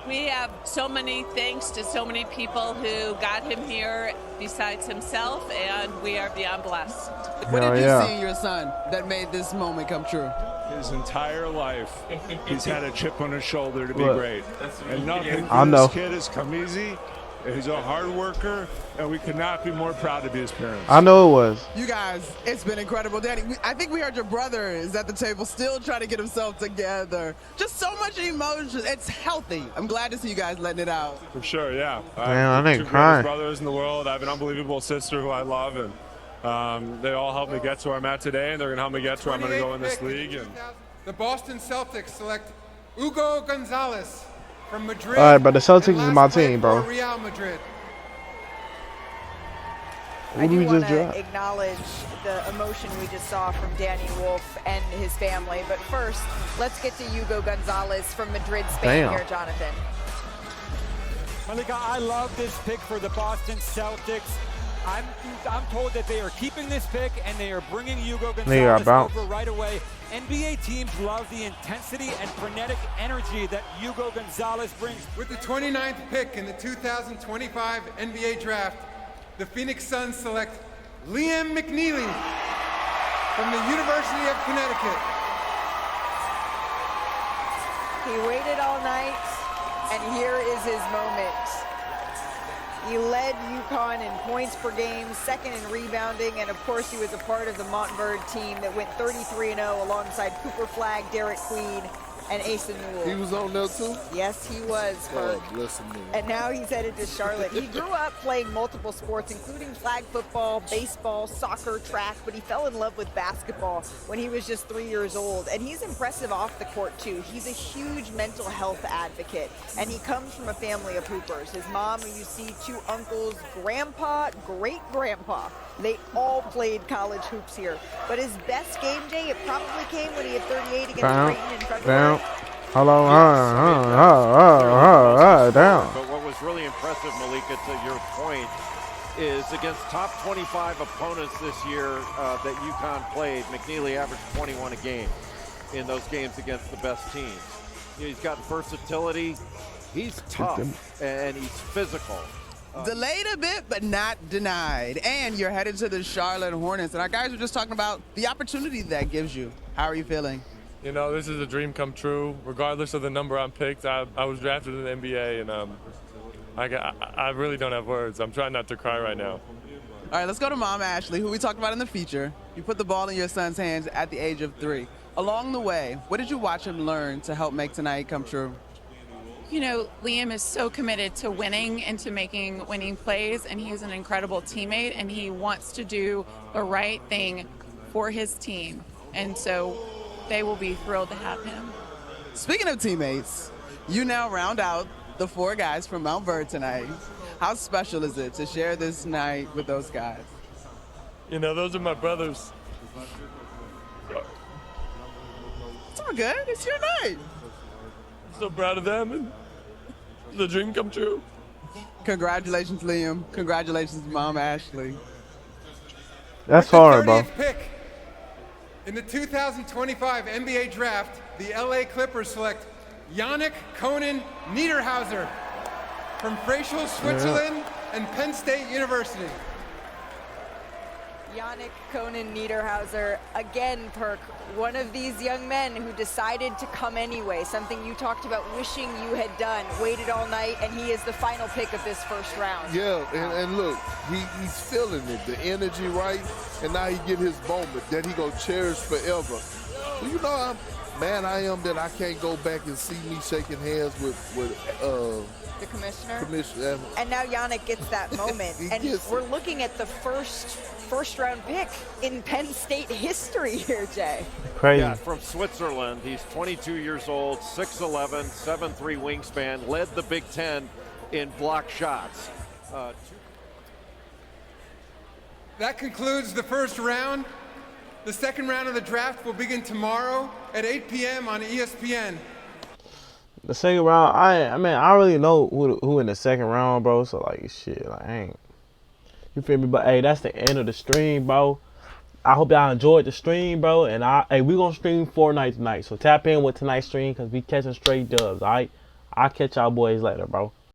we have so many thanks to so many people who got him here besides himself, and we are beyond blessed. What did you see in your son that made this moment come true? His entire life, he's had a chip on his shoulder to be Look, great. And nothing I for know. this kid has come easy. He's a hard worker, and we could not be more proud to be his parents. I know it was. You guys, it's been incredible. Danny, I think we heard your brother is at the table still trying to get himself together. Just so much emotion. It's healthy. I'm glad to see you guys letting it out. For sure, yeah. Man, I ain't two crying. greatest brothers in the world. I have an unbelievable sister who I love, and they all helped me get to where I'm at today, and they're going to help me get to where I'm going to go in this league. And the Boston Celtics select Hugo Gonzalez from Madrid. All right, but the Celtics is my team, bro. Real Madrid. I do want to acknowledge the emotion we just saw from Danny Wolf and his family. But first, let's get to Hugo Gonzalez from Madrid, Spain here, Jonathan. Malika, I love this pick for the Boston Celtics. I'm told that they are keeping this pick and they are bringing Hugo Gonzalez over right away. NBA teams love the intensity and frenetic energy that Hugo Gonzalez brings. With the 29th pick in the 2025 NBA Draft, the Phoenix Suns select Liam McNeely from the University of Connecticut. He waited all night, and here is his moment. He led UConn in points per game, second in rebounding, and of course he was a part of the Montverde team that went 33-0 alongside Cooper Flagg, Derek Queen, and Asa Newell. He was on there too? Yes, he was. God bless him. And now he's headed to Charlotte. He grew up playing multiple sports, including flag football, baseball, soccer, track, but he fell in love with basketball when he was just 3 years old. And he's impressive off the court, too. He's a huge mental health advocate, and he comes from a family of hoopers. His mom, who you see, 2 uncles, grandpa, great-grandpa. They all played college hoops here. But his best game day, it probably came when he had 38 against Creighton in February. Hello, down. But what was really impressive, Malika, to your point, is against top 25 opponents this year that UConn played, McNeely averaged 21 a game in those games against the best teams. You know, he's got versatility, he's tough, and he's physical. Delayed a bit, but not denied. And you're headed to the Charlotte Hornets. And our guys were just talking about the opportunity that gives you. How are you feeling? You know, this is a dream come true. Regardless of the number I'm picked, I was drafted in the NBA, and I really don't have words. I'm trying not to cry right now. All right, let's go to Mom Ashley, who we talked about in the feature. You put the ball in your son's hands at the age of 3. Along the way, what did you watch him learn to help make tonight come true? You know, Liam is so committed to winning and to making winning plays, and he's an incredible teammate, and he wants to do the right thing for his team. And so they will be thrilled to have him. Speaking of teammates, you now round out the 4 guys from Mount Vernon tonight. How special is it to share this night with those guys? You know, those are my brothers. It's all good. It's your night. I'm so proud of them, and the dream come true. Congratulations, Liam. Congratulations, Mom Ashley. That's hard, bro. Pick in the 2025 NBA Draft, the LA Clippers select Yannick Conan Niederhauser from Freyschel, Switzerland, and Penn State University. Yannick Conan Niederhauser, again, Perk, one of these young men who decided to come anyway, something you talked about wishing you had done, waited all night, and he is the final pick of this first round. Yeah, and look, he's feeling it, the energy right, and now he get his moment that he gonna cherish forever. So you know how mad I am that I can't go back and see me shaking hands with the commissioner. Commissioner. And now Yannick gets that moment, and we're looking at the first round pick in Penn State history here, Jay. Crazy. Yeah, from Switzerland. He's 22 years old, 6'11", 7'3" wingspan, led the Big Ten in block shots. That concludes the first round. The second round of the draft will begin tomorrow at 8 p.m. on ESPN. The second round, I mean, I already know who in the second round, bro. So like, shit, like, I ain't. You feel me? But hey, that's the end of the stream, bro. I hope y'all enjoyed the stream, bro. And hey, we gonna stream Fortnite tonight. So tap in with tonight's stream because we catching straight dubs. All right, I'll catch y'all boys later, bro.